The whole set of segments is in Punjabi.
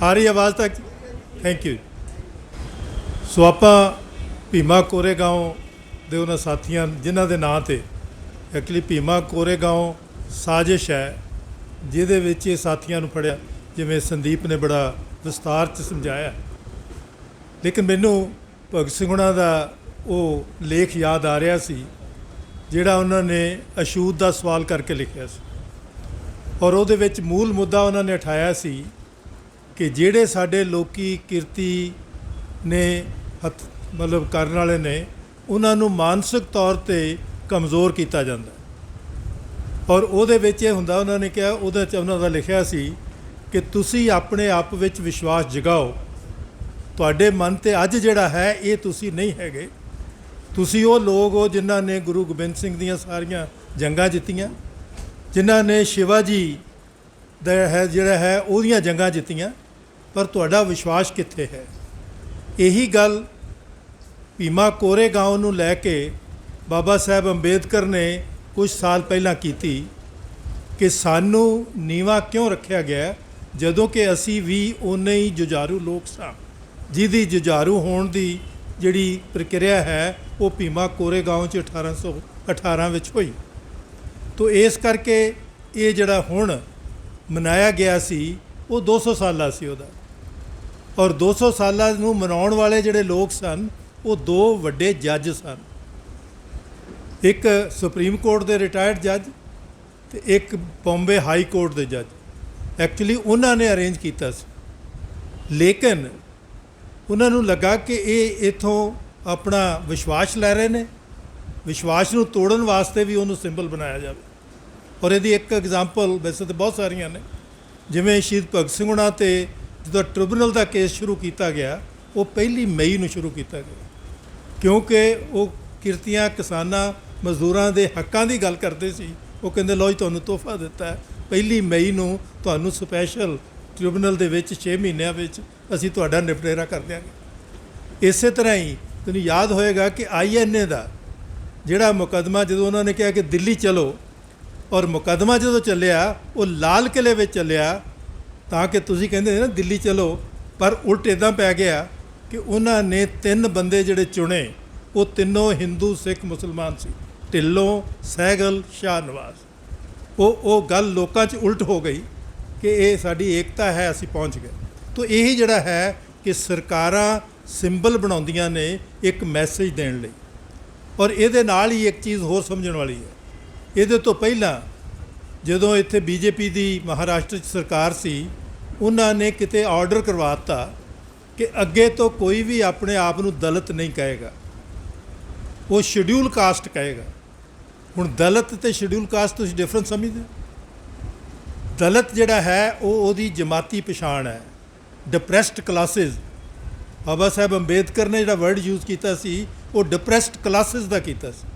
आ रही आवाज़ तक? Thank you. सो ਆਪਾਂ ਭੀਮਾ ਕੋਰੇਗਾঁव ਦੇ ਉਹਨਾਂ ਸਾਥੀਆਂ ਜਿਨ੍ਹਾਂ ਦੇ ਨਾਂ 'ਤੇ ਐਕਚੁਅਲੀ ਭੀਮਾ ਕੋਰੇਗਾঁव ਸਾਜ਼ਿਸ਼ ਹੈ ਜਿਹਦੇ ਵਿੱਚ ਇਹ ਸਾਥੀਆਂ ਨੂੰ ਫੜਿਆ, ਜਿਵੇਂ ਸੰਦੀਪ ਨੇ ਬੜਾ ਵਿਸਤਾਰ 'ਚ ਸਮਝਾਇਆ। ਲੇਕਿਨ ਮੈਨੂੰ ਭਗਤ ਸਿੰਘ ਹੁਣਾਂ ਦਾ ਉਹ ਲੇਖ ਯਾਦ ਆ ਰਿਹਾ ਸੀ ਜਿਹੜਾ ਉਹਨਾਂ ਨੇ ਅਛੂਤ ਦਾ ਸਵਾਲ ਕਰਕੇ ਲਿਖਿਆ ਸੀ, ਔਰ ਉਹਦੇ ਵਿੱਚ ਮੂਲ ਮੁੱਦਾ ਉਹਨਾਂ ਨੇ ਉਠਾਇਆ ਸੀ ਕਿ ਜਿਹੜੇ ਸਾਡੇ ਲੋਕੀ ਕਿਰਤੀ ਨੇ ਹੱਥ ਮਤਲਬ ਕਰਨ ਵਾਲੇ ਨੇ ਉਹਨਾਂ ਨੂੰ ਮਾਨਸਿਕ ਤੌਰ 'ਤੇ ਕਮਜ਼ੋਰ ਕੀਤਾ ਜਾਂਦਾ। ਔਰ ਉਹਦੇ ਵਿੱਚ ਇਹ ਹੁੰਦਾ, ਉਹਨਾਂ ਨੇ ਕਿਹਾ, ਉਹਦੇ 'ਚ ਉਹਨਾਂ ਦਾ ਲਿਖਿਆ ਸੀ ਕਿ ਤੁਸੀਂ ਆਪਣੇ ਆਪ ਵਿੱਚ ਵਿਸ਼ਵਾਸ ਜਗਾਓ। ਤੁਹਾਡੇ ਮਨ 'ਤੇ ਅੱਜ ਜਿਹੜਾ ਹੈ ਇਹ ਤੁਸੀਂ ਨਹੀਂ ਹੈਗੇ। ਤੁਸੀਂ ਉਹ ਲੋਕ ਹੋ ਜਿਨ੍ਹਾਂ ਨੇ ਗੁਰੂ ਗੋਬਿੰਦ ਸਿੰਘ ਦੀਆਂ ਸਾਰੀਆਂ ਜੰਗਾਂ ਜਿੱਤੀਆਂ, ਜਿਨ੍ਹਾਂ ਨੇ ਸ਼ਿਵਾਜੀ ਦਾ ਹੈ ਜਿਹੜਾ ਹੈ ਉਹਦੀਆਂ ਜੰਗਾਂ ਜਿੱਤੀਆਂ, ਪਰ ਤੁਹਾਡਾ ਵਿਸ਼ਵਾਸ ਕਿੱਥੇ ਹੈ? ਇਹੀ ਗੱਲ ਭੀਮਾ ਕੋਰੇਗਾঁव ਨੂੰ ਲੈ ਕੇ ਬਾਬਾ ਸਾਹਿਬ ਅੰਬੇਦਕਰ ਨੇ ਕੁਝ ਸਾਲ ਪਹਿਲਾਂ ਕੀਤੀ ਕਿ ਸਾਨੂੰ ਨੀਵਾਂ ਕਿਉਂ ਰੱਖਿਆ ਗਿਆ ਜਦੋਂ ਕਿ ਅਸੀਂ ਵੀ ਉਨੇ ਹੀ ਜੁਝਾਰੂ ਲੋਕ ਸਾਂ, ਜਿਹਦੀ ਜੁਝਾਰੂ ਹੋਣ ਦੀ ਜਿਹੜੀ ਪ੍ਰਕਿਰਿਆ ਹੈ ਉਹ ਭੀਮਾ ਕੋਰੇਗਾঁव 'ਚ 1818 ਵਿੱਚ ਹੋਈ। ਤੋ ਇਸ ਕਰਕੇ ਇਹ ਜਿਹੜਾ ਹੁਣ ਮਨਾਇਆ ਗਿਆ ਸੀ ਉਹ 200 ਸਾਲਾ ਸੀ ਉਹਦਾ, ਔਰ 200 ਸਾਲਾਂ ਨੂੰ ਮਨਾਉਣ ਵਾਲੇ ਜਿਹੜੇ ਲੋਕ ਸਨ ਉਹ ਦੋ ਵੱਡੇ ਜੱਜ ਸਨ, ਇੱਕ ਸੁਪਰੀਮ ਕੋਰਟ ਦੇ ਰਿਟਾਇਰਡ ਜੱਜ ਅਤੇ ਇੱਕ ਬੰਬੇ ਹਾਈ ਕੋਰਟ ਦੇ ਜੱਜ। ਐਕਚੁਅਲੀ ਉਹਨਾਂ ਨੇ ਅਰੇਂਜ ਕੀਤਾ ਸੀ, ਲੇਕਿਨ ਉਹਨਾਂ ਨੂੰ ਲੱਗਾ ਕਿ ਇਹ ਇੱਥੋਂ ਆਪਣਾ ਵਿਸ਼ਵਾਸ ਲੈ ਰਹੇ ਨੇ, ਵਿਸ਼ਵਾਸ ਨੂੰ ਤੋੜਨ ਵਾਸਤੇ ਵੀ ਉਹਨੂੰ ਸਿੰਬਲ ਬਣਾਇਆ ਜਾਵੇ। ਔਰ ਇਹਦੀ ਇੱਕ ਐਗਜ਼ਾਮਪਲ, ਵੈਸੇ ਤਾਂ ਬਹੁਤ ਸਾਰੀਆਂ ਨੇ, ਜਿਵੇਂ ਸ਼ਹੀਦ ਭਗਤ ਸਿੰਘ ਹੁਣਾਂ 'ਤੇ ਜਦੋਂ ਟ੍ਰਿਬਿਊਨਲ ਦਾ ਕੇਸ ਸ਼ੁਰੂ ਕੀਤਾ ਗਿਆ ਉਹ 1 ਮਈ ਨੂੰ ਸ਼ੁਰੂ ਕੀਤਾ ਗਿਆ, ਕਿਉਂਕਿ ਉਹ ਕਿਰਤੀਆਂ ਕਿਸਾਨਾਂ ਮਜ਼ਦੂਰਾਂ ਦੇ ਹੱਕਾਂ ਦੀ ਗੱਲ ਕਰਦੇ ਸੀ। ਉਹ ਕਹਿੰਦੇ ਲਓ ਜੀ ਤੁਹਾਨੂੰ ਤੋਹਫਾ ਦਿੱਤਾ ਹੈ, 1 ਮਈ ਨੂੰ ਤੁਹਾਨੂੰ ਸਪੈਸ਼ਲ ਟ੍ਰਿਬਿਊਨਲ ਦੇ ਵਿੱਚ 6 ਮਹੀਨਿਆਂ ਵਿੱਚ ਅਸੀਂ ਤੁਹਾਡਾ ਨਿਪਟੇਰਾ ਕਰ ਦਿਆਂਗੇ। ਇਸੇ ਤਰ੍ਹਾਂ ਹੀ ਤੁਹਾਨੂੰ ਯਾਦ ਹੋਏਗਾ ਕਿ INA ਦਾ ਜਿਹੜਾ ਮੁਕੱਦਮਾ ਜਦੋਂ ਉਹਨਾਂ ਨੇ ਕਿਹਾ ਕਿ ਦਿੱਲੀ ਚਲੋ, ਔਰ ਮੁਕੱਦਮਾ ਜਦੋਂ ਚੱਲਿਆ ਉਹ ਲਾਲ ਕਿਲ੍ਹੇ ਵਿੱਚ ਚੱਲਿਆ, ਤਾਂ ਕਿ ਤੁਸੀਂ ਕਹਿੰਦੇ ਨਾ ਦਿੱਲੀ ਚਲੋ, ਪਰ ਉਲਟ ਇੱਦਾਂ ਪੈ ਗਿਆ ਕਿ ਉਹਨਾਂ ਨੇ 3 ਬੰਦੇ ਜਿਹੜੇ ਚੁਣੇ ਉਹ ਤਿੰਨੋਂ ਹਿੰਦੂ ਸਿੱਖ ਮੁਸਲਮਾਨ ਸੀ, ਢਿੱਲੋਂ, ਸਹਿਗਲ, ਸ਼ਾਹ ਨਵਾਜ਼। ਉਹ ਗੱਲ ਲੋਕਾਂ 'ਚ ਉਲਟ ਹੋ ਗਈ ਕਿ ਇਹ ਸਾਡੀ ਏਕਤਾ ਹੈ, ਅਸੀਂ ਪਹੁੰਚ ਗਏ। ਤੋ ਇਹੀ ਜਿਹੜਾ ਹੈ ਕਿ ਸਰਕਾਰਾਂ ਸਿੰਬਲ ਬਣਾਉਂਦੀਆਂ ਨੇ ਇੱਕ ਮੈਸੇਜ ਦੇਣ ਲਈ। ਔਰ ਇਹਦੇ ਨਾਲ ਹੀ ਇੱਕ ਚੀਜ਼ ਹੋਰ ਸਮਝਣ ਵਾਲੀ ਹੈ, ਇਹਦੇ ਤੋਂ ਪਹਿਲਾਂ ਜਦੋਂ ਇੱਥੇ BJP ਦੀ ਮਹਾਰਾਸ਼ਟਰ 'ਚ ਸਰਕਾਰ ਸੀ, ਉਹਨਾਂ ਨੇ ਕਿਤੇ ਆਰਡਰ ਕਰਵਾ ਦਿੱਤਾ ਕਿ ਅੱਗੇ ਤੋਂ ਕੋਈ ਵੀ ਆਪਣੇ ਆਪ ਨੂੰ ਦਲਿਤ ਨਹੀਂ ਕਹੇਗਾ, ਉਹ ਸ਼ਡਿਊਲ ਕਾਸਟ ਕਹੇਗਾ। ਹੁਣ ਦਲਿਤ ਅਤੇ ਸ਼ਡਿਊਲ ਕਾਸਟ ਤੁਸੀਂ ਡਿਫਰੈਂਸ ਸਮਝਦੇ? ਦਲਿਤ ਜਿਹੜਾ ਹੈ ਉਹ ਉਹਦੀ ਜਮਾਤੀ ਪਛਾਣ ਹੈ, ਡਿਪਰੈਸਡ ਕਲਾਸਿਸ। ਬਾਬਾ ਸਾਹਿਬ ਅੰਬੇਦਕਰ ਨੇ ਜਿਹੜਾ ਵਰਡ ਯੂਜ਼ ਕੀਤਾ ਸੀ ਉਹ ਡਿਪਰੈਸਡ ਕਲਾਸਿਸ ਦਾ ਕੀਤਾ ਸੀ।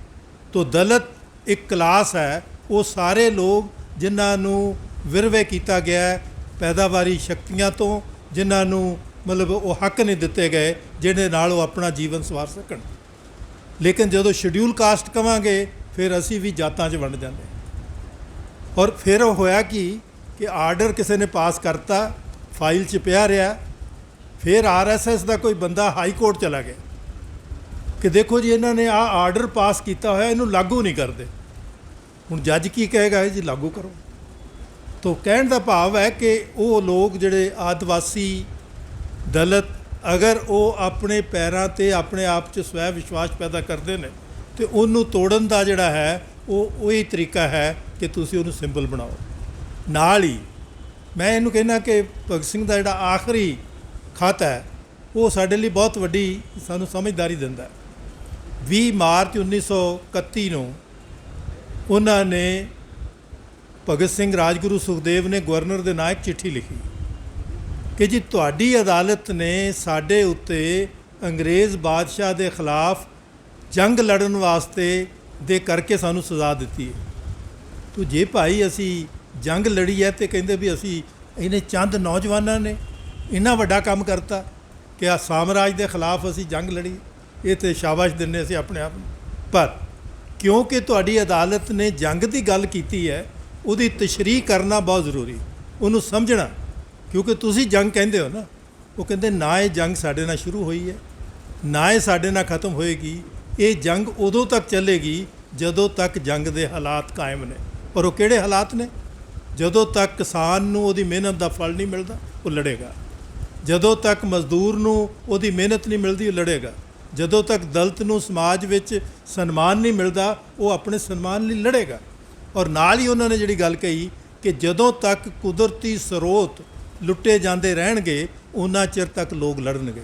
ਤੋ ਦਲਿਤ ਇੱਕ ਕਲਾਸ ਹੈ, ਉਹ ਸਾਰੇ ਲੋਕ ਜਿਨ੍ਹਾਂ ਨੂੰ ਵਿਰਵੇ ਕੀਤਾ ਗਿਆ ਪੈਦਾਵਾਰੀ ਸ਼ਕਤੀਆਂ ਤੋਂ, ਜਿਨ੍ਹਾਂ ਨੂੰ ਮਤਲਬ ਉਹ ਹੱਕ ਨਹੀਂ ਦਿੱਤੇ ਗਏ ਜਿਹਦੇ ਨਾਲ ਉਹ ਆਪਣਾ ਜੀਵਨ ਸਵਾਰ ਸਕਣ। ਲੇਕਿਨ ਜਦੋਂ ਸ਼ਡਿਊਲ ਕਾਸਟ ਕਹਾਂਗੇ ਫਿਰ ਅਸੀਂ ਵੀ ਜਾਤਾਂ 'ਚ ਵੰਡ ਜਾਂਦੇ। ਔਰ ਫਿਰ ਉਹ ਹੋਇਆ ਕਿ ਆਰਡਰ ਕਿਸੇ ਨੇ ਪਾਸ ਕਰਤਾ, ਫਾਈਲ 'ਚ ਪਿਆ ਰਿਹਾ, ਫਿਰ RSS ਦਾ ਕੋਈ ਬੰਦਾ ਹਾਈ ਕੋਰਟ ਚਲਾ ਗਿਆ ਕਿ ਦੇਖੋ ਜੀ ਇਹਨਾਂ ਨੇ ਆਹ ਆਰਡਰ ਪਾਸ ਕੀਤਾ ਹੋਇਆ, ਇਹਨੂੰ ਲਾਗੂ ਨਹੀਂ ਕਰਦੇ। ਹੁਣ ਜੱਜ ਕੀ ਕਹੇਗਾ ਜੀ ਲਾਗੂ ਕਰੋ। ਤੋ ਕਹਿਣ ਦਾ ਭਾਵ ਹੈ ਕਿ ਉਹ ਲੋਕ ਜਿਹੜੇ ਆਦਿਵਾਸੀ ਦਲਿਤ, ਅਗਰ ਉਹ ਆਪਣੇ ਪੈਰਾਂ 'ਤੇ ਆਪਣੇ ਆਪ 'ਚ ਸਵੈ ਵਿਸ਼ਵਾਸ ਪੈਦਾ ਕਰਦੇ ਨੇ ਅਤੇ ਉਹਨੂੰ ਤੋੜਨ ਦਾ ਜਿਹੜਾ ਹੈ ਉਹ ਉਹੀ ਤਰੀਕਾ ਹੈ ਕਿ ਤੁਸੀਂ ਉਹਨੂੰ ਸਿੰਬਲ ਬਣਾਓ। ਨਾਲ ਹੀ ਮੈਂ ਇਹਨੂੰ ਕਹਿੰਦਾ ਕਿ ਭਗਤ ਸਿੰਘ ਦਾ ਜਿਹੜਾ ਆਖਰੀ ਖਤ ਹੈ ਉਹ ਸਾਡੇ ਲਈ ਬਹੁਤ ਵੱਡੀ ਸਾਨੂੰ ਸਮਝਦਾਰੀ ਦਿੰਦਾ। 20 ਮਾਰਚ 1931 ਨੂੰ ਉਹਨਾਂ ਨੇ ਭਗਤ ਸਿੰਘ, ਰਾਜਗੁਰੂ ਸੁਖਦੇਵ ਨੇ ਗਵਰਨਰ ਦੇ ਨਾਂ ਇੱਕ ਚਿੱਠੀ ਲਿਖੀ ਕਿ ਜੀ ਤੁਹਾਡੀ ਅਦਾਲਤ ਨੇ ਸਾਡੇ ਉੱਤੇ ਅੰਗਰੇਜ਼ ਬਾਦਸ਼ਾਹ ਦੇ ਖਿਲਾਫ ਜੰਗ ਲੜਨ ਵਾਸਤੇ ਦੇ ਕਰਕੇ ਸਾਨੂੰ ਸਜ਼ਾ ਦਿੱਤੀ ਹੈ। ਤੋ ਜੇ ਭਾਈ ਅਸੀਂ ਜੰਗ ਲੜੀ ਹੈ ਅਤੇ ਕਹਿੰਦੇ ਵੀ ਅਸੀਂ ਇਹਨੇ ਚੰਦ ਨੌਜਵਾਨਾਂ ਨੇ ਇੰਨਾ ਵੱਡਾ ਕੰਮ ਕਰਤਾ ਕਿ ਆ ਸਾਮਰਾਜ ਦੇ ਖਿਲਾਫ ਅਸੀਂ ਜੰਗ ਲੜੀ, ਇਹ ਤਾਂ ਸ਼ਾਬਾਸ਼ ਦਿੰਦੇ ਅਸੀਂ ਆਪਣੇ ਆਪ ਨੂੰ। ਪਰ ਕਿਉਂਕਿ ਤੁਹਾਡੀ ਅਦਾਲਤ ਨੇ ਜੰਗ ਦੀ ਗੱਲ ਕੀਤੀ ਹੈ, ਉਹਦੀ ਤਸ਼ਰੀਹ ਕਰਨਾ ਬਹੁਤ ਜ਼ਰੂਰੀ, ਉਹਨੂੰ ਸਮਝਣਾ ਕਿਉਂਕਿ ਤੁਸੀਂ ਜੰਗ ਕਹਿੰਦੇ ਹੋ ਨਾ, ਉਹ ਕਹਿੰਦੇ ਨਾ ਇਹ ਜੰਗ ਸਾਡੇ ਨਾਲ ਸ਼ੁਰੂ ਹੋਈ ਹੈ, ਨਾ ਇਹ ਸਾਡੇ ਨਾਲ ਖਤਮ ਹੋਏਗੀ। ਇਹ ਜੰਗ ਉਦੋਂ ਤੱਕ ਚੱਲੇਗੀ ਜਦੋਂ ਤੱਕ ਜੰਗ ਦੇ ਹਾਲਾਤ ਕਾਇਮ ਨੇ। ਪਰ ਉਹ ਕਿਹੜੇ ਹਾਲਾਤ ਨੇ? ਜਦੋਂ ਤੱਕ ਕਿਸਾਨ ਨੂੰ ਉਹਦੀ ਮਿਹਨਤ ਦਾ ਫਲ ਨਹੀਂ ਮਿਲਦਾ, ਉਹ ਲੜੇਗਾ। ਜਦੋਂ ਤੱਕ ਮਜ਼ਦੂਰ ਨੂੰ ਉਹਦੀ ਮਿਹਨਤ ਨਹੀਂ ਮਿਲਦੀ, ਉਹ ਲੜੇਗਾ। ਜਦੋਂ ਤੱਕ ਦਲਿਤ ਨੂੰ ਸਮਾਜ ਵਿੱਚ ਸਨਮਾਨ ਨਹੀਂ ਮਿਲਦਾ, ਉਹ ਆਪਣੇ ਸਨਮਾਨ ਲਈ ਲੜੇਗਾ। ਔਰ ਨਾਲ ਹੀ ਉਹਨਾਂ ਨੇ ਜਿਹੜੀ ਗੱਲ ਕਹੀ ਕਿ ਜਦੋਂ ਤੱਕ ਕੁਦਰਤੀ ਸਰੋਤ ਲੁੱਟੇ ਜਾਂਦੇ ਰਹਿਣਗੇ, ਉਹਨਾਂ ਚਿਰ ਤੱਕ ਲੋਕ ਲੜਨਗੇ।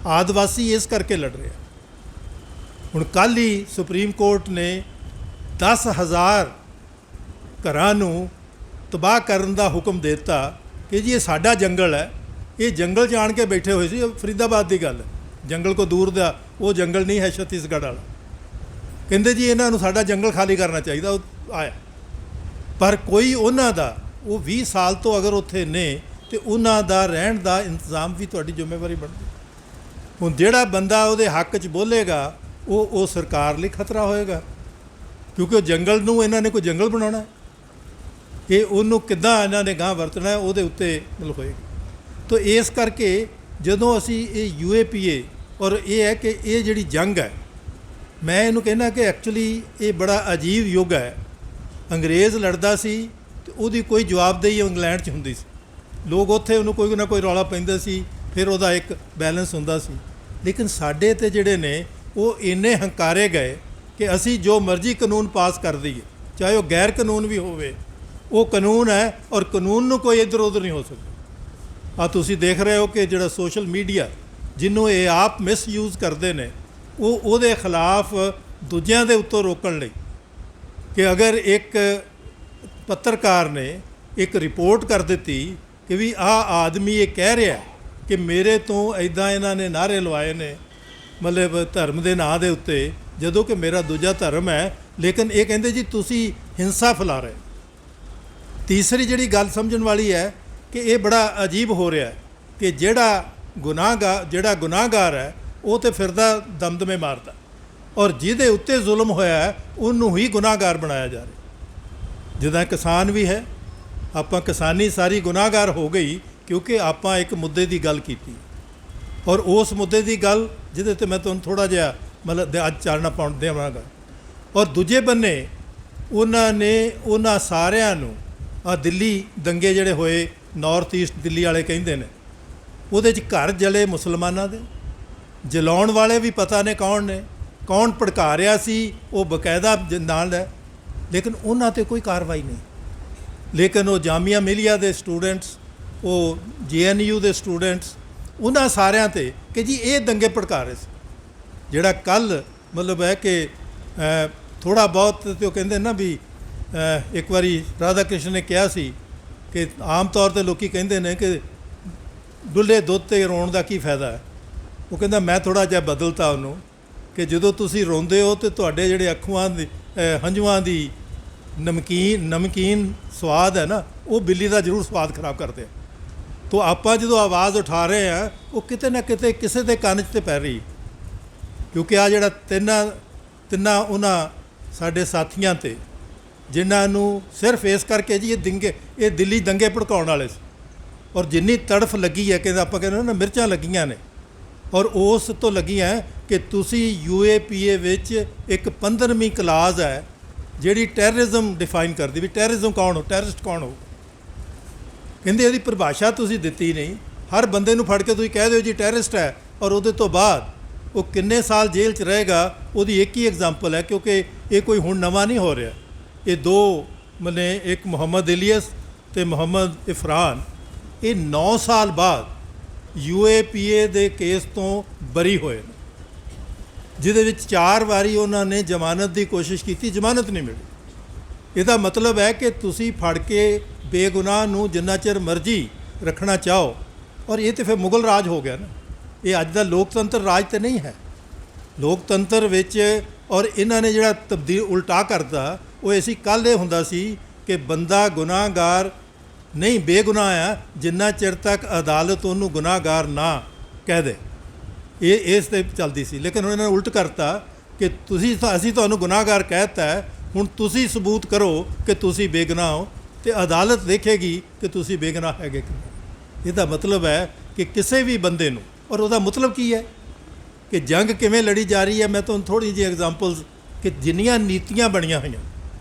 ਆਦਿਵਾਸੀ ਇਸ ਕਰਕੇ ਲੜ ਰਹੇ ਆ। ਹੁਣ ਕੱਲ੍ਹ ਹੀ ਸੁਪਰੀਮ ਕੋਰਟ ਨੇ 10,000 ਘਰਾਂ ਨੂੰ ਤਬਾਹ ਕਰਨ ਦਾ ਹੁਕਮ ਦੇ ਦਿੱਤਾ ਕਿ ਜੀ ਇਹ ਸਾਡਾ ਜੰਗਲ ਹੈ। ਇਹ ਜੰਗਲ 'ਚ ਆਣ ਕੇ ਬੈਠੇ ਹੋਏ ਸੀ। ਫਰੀਦਾਬਾਦ ਦੀ ਗੱਲ, ਜੰਗਲ ਕੋ ਦੂਰ ਦਾ ਉਹ ਜੰਗਲ ਨਹੀਂ ਹੈ ਛੱਤੀਸਗੜ੍ਹ ਵਾਲਾ। ਕਹਿੰਦੇ ਜੀ ਇਹਨਾਂ ਨੂੰ ਸਾਡਾ ਜੰਗਲ ਖਾਲੀ ਕਰਨਾ ਚਾਹੀਦਾ। ਉਹ ਆਇਆ, ਪਰ ਕੋਈ ਉਹਨਾਂ ਦਾ, ਉਹ 20 ਸਾਲ ਤੋਂ ਅਗਰ ਉੱਥੇ ਨੇ ਤੇ ਉਹਨਾਂ ਦਾ ਰਹਿਣ ਦਾ ਇੰਤਜ਼ਾਮ ਵੀ ਤੁਹਾਡੀ ਜ਼ਿੰਮੇਵਾਰੀ ਬਣਦੀ। ਹੁਣ ਜਿਹੜਾ ਬੰਦਾ ਉਹਦੇ ਹੱਕ 'ਚ ਬੋਲੇਗਾ, ਉਹ ਸਰਕਾਰ ਲਈ ਖਤਰਾ ਹੋਏਗਾ, ਕਿਉਂਕਿ ਉਹ ਜੰਗਲ ਨੂੰ ਇਹਨਾਂ ਨੇ ਕੋਈ ਜੰਗਲ ਬਣਾਉਣਾ, ਇਹ ਉਹਨੂੰ ਕਿੱਦਾਂ ਇਹਨਾਂ ਨੇ ਗਾਂਹ ਵਰਤਣਾ, ਉਹਦੇ ਉੱਤੇ ਮਤਲਬ ਹੋਏਗੀ। ਤਾਂ ਇਸ ਕਰਕੇ ਜਦੋਂ ਅਸੀਂ ਇਹ UAPA, ਔਰ ਇਹ ਹੈ ਕਿ ਇਹ ਜਿਹੜੀ ਜੰਗ ਹੈ, ਮੈਂ ਇਹਨੂੰ ਕਹਿੰਦਾ ਕਿ ਐਕਚੁਅਲੀ ਇਹ ਬੜਾ ਅਜੀਬ ਯੁੱਗ ਹੈ। ਅੰਗਰੇਜ਼ ਲੜਦਾ ਸੀ ਤੇ ਉਹਦੀ ਕੋਈ ਜਵਾਬਦੇਹੀ ਇੰਗਲੈਂਡ 'ਚ ਹੁੰਦੀ ਸੀ। ਲੋਕ ਉੱਥੇ ਉਹਨੂੰ ਕੋਈ ਨਾ ਕੋਈ ਰੌਲਾ ਪੈਂਦਾ ਸੀ, ਫਿਰ ਉਹਦਾ ਇੱਕ ਬੈਲੈਂਸ ਹੁੰਦਾ ਸੀ। ਲੇਕਿਨ ਸਾਡੇ ਤੇ ਜਿਹੜੇ ਨੇ ਉਹ ਇੰਨੇ ਹੰਕਾਰੇ ਗਏ ਕਿ ਅਸੀਂ ਜੋ ਮਰਜ਼ੀ ਕਾਨੂੰਨ ਪਾਸ ਕਰ ਦਈਏ, ਚਾਹੇ ਉਹ ਗੈਰ ਕਾਨੂੰਨ ਵੀ ਹੋਵੇ, ਉਹ ਕਾਨੂੰਨ ਹੈ ਔਰ ਕਾਨੂੰਨ ਨੂੰ ਕੋਈ ਇੱਧਰ ਉੱਧਰ ਨਹੀਂ ਹੋ ਸਕਦਾ। ਤੁਸੀਂ ਦੇਖ ਰਹੇ ਹੋ ਕਿ ਜਿਹੜਾ ਸੋਸ਼ਲ ਮੀਡੀਆ ਜਿਹਨੂੰ ਇਹ ਆਪ ਮਿਸਯੂਜ਼ ਕਰਦੇ ਨੇ, ਉਹਦੇ ਖਿਲਾਫ ਦੂਜਿਆਂ ਦੇ ਉੱਤੋਂ ਰੋਕਣ ਲਈ ਕਿ ਅਗਰ ਇੱਕ ਪੱਤਰਕਾਰ ਨੇ ਇੱਕ ਰਿਪੋਰਟ ਕਰ ਦਿੱਤੀ ਕਿ ਵੀ ਆਹ ਆਦਮੀ ਇਹ ਕਹਿ ਰਿਹਾ ਕਿ ਮੇਰੇ ਤੋਂ ਇੱਦਾਂ ਇਹਨਾਂ ਨੇ ਨਾਅਰੇ ਲਵਾਏ ਨੇ ਮਤਲਬ ਧਰਮ ਦੇ ਨਾਂ ਦੇ ਉੱਤੇ, ਜਦੋਂ ਕਿ ਮੇਰਾ ਦੂਜਾ ਧਰਮ ਹੈ, ਲੇਕਿਨ ਇਹ ਕਹਿੰਦੇ ਜੀ ਤੁਸੀਂ ਹਿੰਸਾ ਫੈਲਾ ਰਹੇ। ਤੀਸਰੀ ਜਿਹੜੀ ਗੱਲ ਸਮਝਣ ਵਾਲੀ ਹੈ ਕਿ ਇਹ ਬੜਾ ਅਜੀਬ ਹੋ ਰਿਹਾ ਕਿ ਜਿਹੜਾ ਗੁਨਾਹਗਾਰ ਹੈ ਉਹ ਤਾਂ ਫਿਰਦਾ ਦਮਦਮੇ ਮਾਰਦਾ, ਔਰ ਜਿਹਦੇ ਉੱਤੇ ਜ਼ੁਲਮ ਹੋਇਆ ਹੈ ਉਹਨੂੰ ਹੀ ਗੁਨਾਹਗਾਰ ਬਣਾਇਆ ਜਾ ਰਿਹਾ। ਜਿੱਦਾਂ ਕਿਸਾਨ ਵੀ ਹੈ, ਆਪਾਂ ਕਿਸਾਨੀ ਸਾਰੀ ਗੁਨਾਹਗਾਰ ਹੋ ਗਈ ਕਿਉਂਕਿ ਆਪਾਂ ਇੱਕ ਮੁੱਦੇ ਦੀ ਗੱਲ ਕੀਤੀ, ਔਰ ਉਸ ਮੁੱਦੇ ਦੀ ਗੱਲ ਜਿਹਦੇ 'ਤੇ ਮੈਂ ਤੁਹਾਨੂੰ ਥੋੜ੍ਹਾ ਜਿਹਾ ਮਤਲਬ ਅੱਜ ਚਾਨਣਾ ਪਾਉਣ ਦੇਵਾਂਗਾ। ਔਰ ਦੂਜੇ ਬੰਨੇ ਉਹਨਾਂ ਸਾਰਿਆਂ ਨੂੰ ਦਿੱਲੀ ਦੰਗੇ ਜਿਹੜੇ ਹੋਏ, ਨਾਰਥ ਈਸਟ ਦਿੱਲੀ ਵਾਲੇ ਕਹਿੰਦੇ ਨੇ, ਉਹਦੇ 'ਚ ਘਰ ਜਲੇ ਮੁਸਲਮਾਨਾਂ ਦੇ, ਜਲਾਉਣ ਵਾਲੇ ਵੀ ਪਤਾ ਨੇ ਕੌਣ ਨੇ, ਕੌਣ ਭੜਕਾ ਰਿਹਾ ਸੀ ਉਹ ਬਕਾਇਦਾ ਨਾਲ ਹੈ, ਲੇਕਿਨ ਉਹਨਾਂ 'ਤੇ ਕੋਈ ਕਾਰਵਾਈ ਨਹੀਂ। ਲੇਕਿਨ ਉਹ ਜਾਮੀਆ ਮਿਲੀਆ ਦੇ ਸਟੂਡੈਂਟਸ, ਉਹ JNU ਦੇ ਸਟੂਡੈਂਟਸ, ਉਹਨਾਂ ਸਾਰਿਆਂ 'ਤੇ ਕਿ ਜੀ ਇਹ ਦੰਗੇ ਭੜਕਾ ਰਹੇ ਸੀ। ਜਿਹੜਾ ਕੱਲ੍ਹ ਮਤਲਬ ਹੈ ਕਿ ਥੋੜ੍ਹਾ ਬਹੁਤ ਤੇ ਉਹ ਕਹਿੰਦੇ ਨਾ ਵੀ ਇੱਕ ਵਾਰੀ ਰਾਧਾ ਕ੍ਰਿਸ਼ਨ ਨੇ ਕਿਹਾ ਸੀ ਕਿ ਆਮ ਤੌਰ 'ਤੇ ਲੋਕ ਕਹਿੰਦੇ ਨੇ ਕਿ ਡੁੱਲੇ ਦੁੱਧ 'ਤੇ ਰੋਣ ਦਾ ਕੀ ਫਾਇਦਾ ਹੈ। ਉਹ ਕਹਿੰਦਾ ਮੈਂ ਥੋੜ੍ਹਾ ਜਿਹਾ ਬਦਲਤਾ ਉਹਨੂੰ ਕਿ ਜਦੋਂ ਤੁਸੀਂ ਰੋਂਦੇ ਹੋ ਤਾਂ ਤੁਹਾਡੇ ਜਿਹੜੇ ਅੱਖਾਂ ਦੀ ਹੰਝੂਆਂ ਦੀ ਨਮਕੀਨ ਸਵਾਦ ਹੈ ਨਾ, ਉਹ ਬਿੱਲੀ ਦਾ ਜ਼ਰੂਰ ਸਵਾਦ ਖਰਾਬ ਕਰਦੇ ਆ। ਤੋ ਆਪਾਂ ਜਦੋਂ ਆਵਾਜ਼ ਉਠਾ ਰਹੇ ਹਾਂ ਉਹ ਕਿਤੇ ਨਾ ਕਿਤੇ ਕਿਸੇ ਦੇ ਕੰਨ 'ਚ ਤੇ ਪੈ ਰਹੀ, ਕਿਉਂਕਿ ਆ ਜਿਹੜਾ ਤਿੰਨਾਂ ਉਹਨਾਂ ਸਾਡੇ ਸਾਥੀਆਂ 'ਤੇ ਜਿਨ੍ਹਾਂ ਨੂੰ ਸਿਰਫ ਇਸ ਕਰਕੇ ਜੀ ਇਹ ਦਿੱਲੀ ਦੰਗੇ ਭੜਕਾਉਣ ਵਾਲੇ ਸੀ, ਔਰ ਜਿੰਨੀ ਤੜਫ ਲੱਗੀ ਹੈ ਕਿ ਆਪਾਂ ਕਹਿੰਦੇ ਨਾ ਮਿਰਚਾਂ ਲੱਗੀਆਂ ਨੇ, ਔਰ ਉਸ ਤੋਂ ਲੱਗੀਆਂ ਕਿ ਤੁਸੀਂ UAPA ਵਿੱਚ ਇੱਕ 15ਵੀਂ ਕਲਾਸ ਹੈ ਜਿਹੜੀ ਟੈਰਰਿਜ਼ਮ ਡਿਫਾਈਨ ਕਰਦੀ ਵੀ ਟੈਰਰਿਜ਼ਮ ਕੌਣ ਹੋ, ਟੈਰਰਿਸਟ ਕੌਣ ਹੋ। ਕਹਿੰਦੇ ਇਹਦੀ ਪਰਿਭਾਸ਼ਾ ਤੁਸੀਂ ਦਿੱਤੀ ਨਹੀਂ। ਹਰ ਬੰਦੇ ਨੂੰ ਫੜ ਕੇ ਤੁਸੀਂ ਕਹਿ ਦਿਓ ਜੀ ਟੈਰਰਿਸਟ ਹੈ, ਔਰ ਉਹਦੇ ਤੋਂ ਬਾਅਦ ਉਹ ਕਿੰਨੇ ਸਾਲ ਜੇਲ੍ਹ 'ਚ ਰਹੇਗਾ ਉਹਦੀ ਇੱਕ ਹੀ ਐਗਜ਼ਾਮਪਲ ਹੈ, ਕਿਉਂਕਿ ਇਹ ਕੋਈ ਹੁਣ ਨਵਾਂ ਨਹੀਂ ਹੋ ਰਿਹਾ। ਇਹ ਦੋ ਮਨੇ ਇੱਕ ਮੁਹੰਮਦ ਇਲੀਅਸ ਅਤੇ ਮੁਹੰਮਦ ਇਫਰਾਨ, ਇਹ 9 ਸਾਲ ਬਾਅਦ UAPA ਦੇ ਕੇਸ ਤੋਂ ਬਰੀ ਹੋਏ ਨੇ, ਜਿਹਦੇ ਵਿੱਚ 4 ਵਾਰੀ ਉਹਨਾਂ ਨੇ ਜ਼ਮਾਨਤ ਦੀ ਕੋਸ਼ਿਸ਼ ਕੀਤੀ, ਜ਼ਮਾਨਤ ਨਹੀਂ ਮਿਲੀ। ਇਹਦਾ ਮਤਲਬ ਹੈ ਕਿ ਤੁਸੀਂ ਫੜ ਕੇ ਬੇਗੁਨਾਹ ਨੂੰ ਜਿੰਨਾ ਚਿਰ ਮਰਜ਼ੀ ਰੱਖਣਾ ਚਾਹੋ, ਔਰ ਇਹ ਤਾਂ ਫਿਰ ਮੁਗਲ ਰਾਜ ਹੋ ਗਿਆ ਨਾ। ਇਹ ਅੱਜ ਦਾ ਲੋਕਤੰਤਰ ਰਾਜ ਤਾਂ ਨਹੀਂ ਹੈ। ਲੋਕਤੰਤਰ ਵਿੱਚ ਔਰ ਇਹਨਾਂ ਨੇ ਜਿਹੜਾ ਉਲਟਾ ਕਰਤਾ ਉਹ ਅਸੀਂ ਕੱਲ੍ਹ ਇਹ ਹੁੰਦਾ ਸੀ ਕਿ ਬੰਦਾ ਗੁਨਾਹਗਾਰ ਨਹੀਂ ਬੇਗੁਨਾਹ ਆ ਜਿੰਨਾ ਚਿਰ ਤੱਕ ਅਦਾਲਤ ਉਹਨੂੰ ਗੁਨਾਹਗਾਰ ਨਾ ਕਹਿ ਦੇ, ਇਹ ਇਸ 'ਤੇ ਚੱਲਦੀ ਸੀ। ਲੇਕਿਨ ਉਹਨਾਂ ਨੇ ਉਲਟ ਕਰਤਾ ਕਿ ਅਸੀਂ ਤੁਹਾਨੂੰ ਗੁਨਾਹਗਾਰ ਕਹਿ ਦਿੱਤਾ ਹੈ, ਹੁਣ ਤੁਸੀਂ ਸਬੂਤ ਕਰੋ ਕਿ ਤੁਸੀਂ ਬੇਗੁਨਾਹ ਹੋ, ਅਤੇ ਅਦਾਲਤ ਦੇਖੇਗੀ ਕਿ ਤੁਸੀਂ ਬੇਗੁਨਾਹ ਹੈਗੇ ਕਿ ਨਹੀਂ। ਇਹਦਾ ਮਤਲਬ ਹੈ ਕਿ ਕਿਸੇ ਵੀ ਬੰਦੇ ਨੂੰ, ਔਰ ਉਹਦਾ ਮਤਲਬ ਕੀ ਹੈ ਕਿ ਜੰਗ ਕਿਵੇਂ ਲੜੀ ਜਾ ਰਹੀ ਹੈ। ਮੈਂ ਤੁਹਾਨੂੰ ਥੋੜ੍ਹੀ ਜਿਹੀ ਐਗਜ਼ਾਮਪਲਸ ਕਿ ਜਿੰਨੀਆਂ ਨੀਤੀਆਂ ਬਣੀਆਂ ਹੋਈਆਂ,